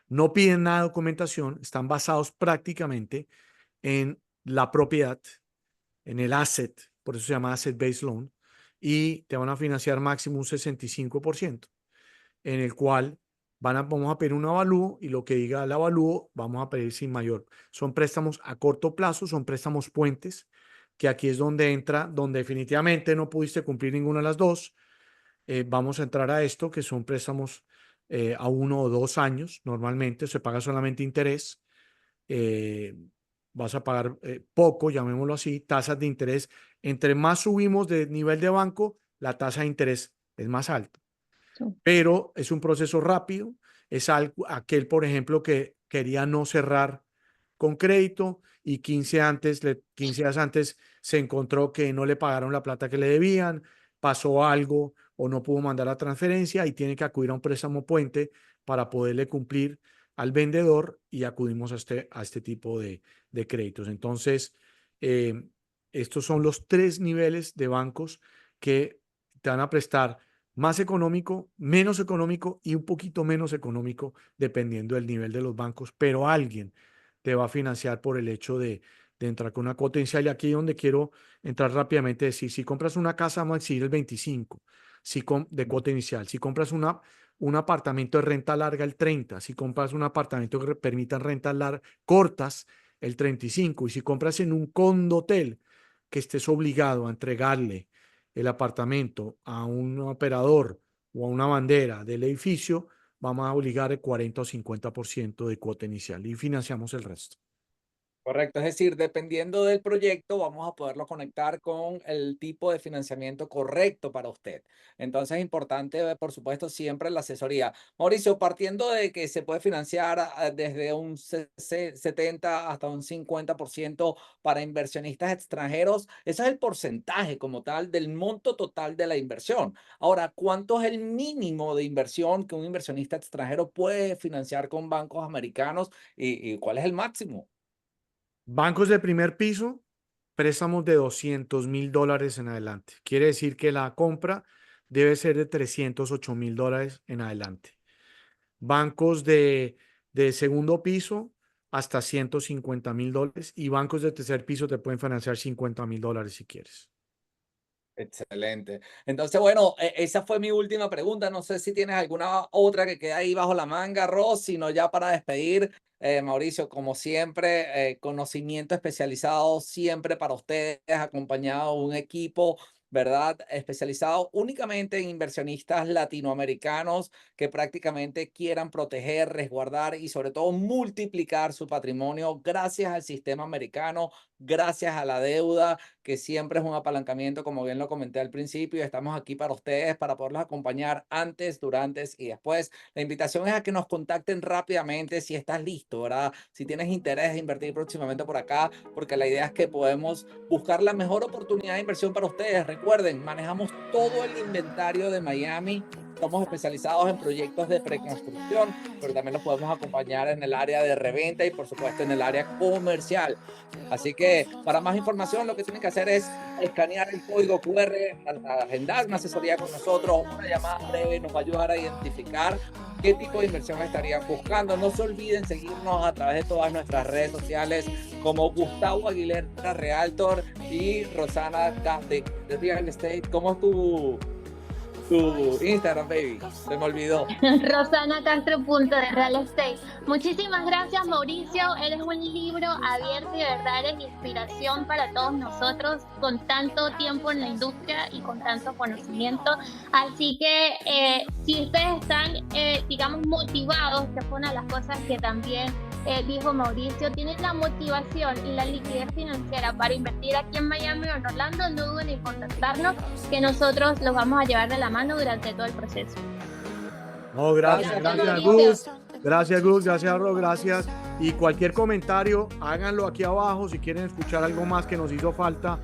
No piden nada de documentación, están basados prácticamente en la propiedad, en el asset, por eso se llama asset-based loan, y te van a financiar máximo un 65%, en el cual vamos a pedir un avalúo y lo que diga el avalúo vamos a pedir sin mayor. Son préstamos a corto plazo, son préstamos puentes, que aquí es donde entra, donde definitivamente no pudiste cumplir ninguna de las dos. Vamos a entrar a esto, que son préstamos a 1 o 2 años, normalmente se paga solamente interés. eh, Vas a pagar poco, llamémoslo así, tasas de interés. Entre más subimos de nivel de banco, la tasa de interés es más alta. Sí. Pero es un proceso rápido. Es aquel, por ejemplo, que quería no cerrar con crédito y 15 días antes se encontró que no le pagaron la plata que le debían, pasó algo o no pudo mandar la transferencia y tiene que acudir a un préstamo puente para poderle cumplir al vendedor, y acudimos a este tipo de créditos. Entonces, estos son los tres niveles de bancos que te van a prestar más económico, menos económico y un poquito menos económico dependiendo del nivel de los bancos, pero alguien te va a financiar por el hecho de entrar con una cuota inicial. Y aquí es donde quiero entrar rápidamente, decir, si compras una casa, vamos a exigir el 25 de cuota inicial. Si compras un apartamento de renta larga, el 30. Si compras un apartamento que permita rentas cortas, el 35. Y si compras en un condotel que estés obligado a entregarle el apartamento a un operador o a una bandera del edificio, vamos a obligar el 40 o 50% de cuota inicial y financiamos el resto. Correcto, es decir, dependiendo del proyecto, vamos a poderlo conectar con el tipo de financiamiento correcto para usted. Entonces es importante, por supuesto, siempre la asesoría. Mauricio, partiendo de que se puede financiar desde un 70 hasta un 50% para inversionistas extranjeros, ese es el porcentaje como tal del monto total de la inversión. Ahora, ¿cuánto es el mínimo de inversión que un inversionista extranjero puede financiar con bancos americanos y cuál es el máximo? Bancos de primer piso, préstamos de $200,000 en adelante. Quiere decir que la compra debe ser de $308,000 en adelante. Bancos de segundo piso hasta $150,000 y bancos de tercer piso te pueden financiar $50,000 si quieres. Excelente. Entonces, bueno, esa fue mi última pregunta. No sé si tienes alguna otra que quede ahí bajo la manga, Ross, sino ya para despedir, Mauricio, como siempre, conocimiento especializado siempre para ustedes, acompañado de un equipo, ¿verdad? Especializado únicamente en inversionistas latinoamericanos que prácticamente quieran proteger, resguardar y sobre todo multiplicar su patrimonio gracias al sistema americano, gracias a la deuda que siempre es un apalancamiento, como bien lo comenté al principio, y estamos aquí para ustedes, para poderlos acompañar antes, durante y después. La invitación es a que nos contacten rápidamente si estás listo, ¿verdad? Si tienes interés de invertir próximamente por acá, porque la idea es que podemos buscar la mejor oportunidad de inversión para ustedes. Recuerden, manejamos todo el inventario de Miami. Estamos especializados en proyectos de preconstrucción, pero también los podemos acompañar en el área de reventa y por supuesto en el área comercial. Así que para más información lo que tienen que hacer es escanear el código QR, agendar una asesoría con nosotros, una llamada breve nos va a ayudar a identificar qué tipo de inversión estarían buscando. No se olviden seguirnos a través de todas nuestras redes sociales como Gustavo Aguilera Realtor y Rosana de Real Estate. ¿Cómo es tu Instagram, baby? Se me olvidó. Rosana Castro, punto de Real Estate. Muchísimas gracias, Mauricio. Eres un libro abierto y de verdad eres inspiración para todos nosotros con tanto tiempo en la industria y con tanto conocimiento. Así que si ustedes están, digamos, motivados, que fue una de las cosas que también dijo Mauricio, tienen la motivación y la liquidez financiera para invertir aquí en Miami o en Orlando, no duden en contactarnos, que nosotros los vamos a llevar de la mano durante todo el proceso. No, gracias Gus. Gracias Gus, gracias Ro, gracias. Y cualquier comentario, háganlo aquí abajo. Si quieren escuchar algo más que nos hizo falta,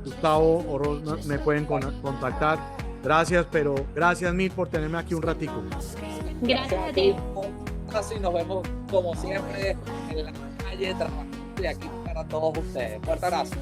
Gustavo o Ro me pueden contactar. Gracias, pero gracias mil por tenerme aquí un ratico. Gracias a ti. Y nos vemos como siempre en la calle trabajando y aquí para todos ustedes. Fuerte abrazo.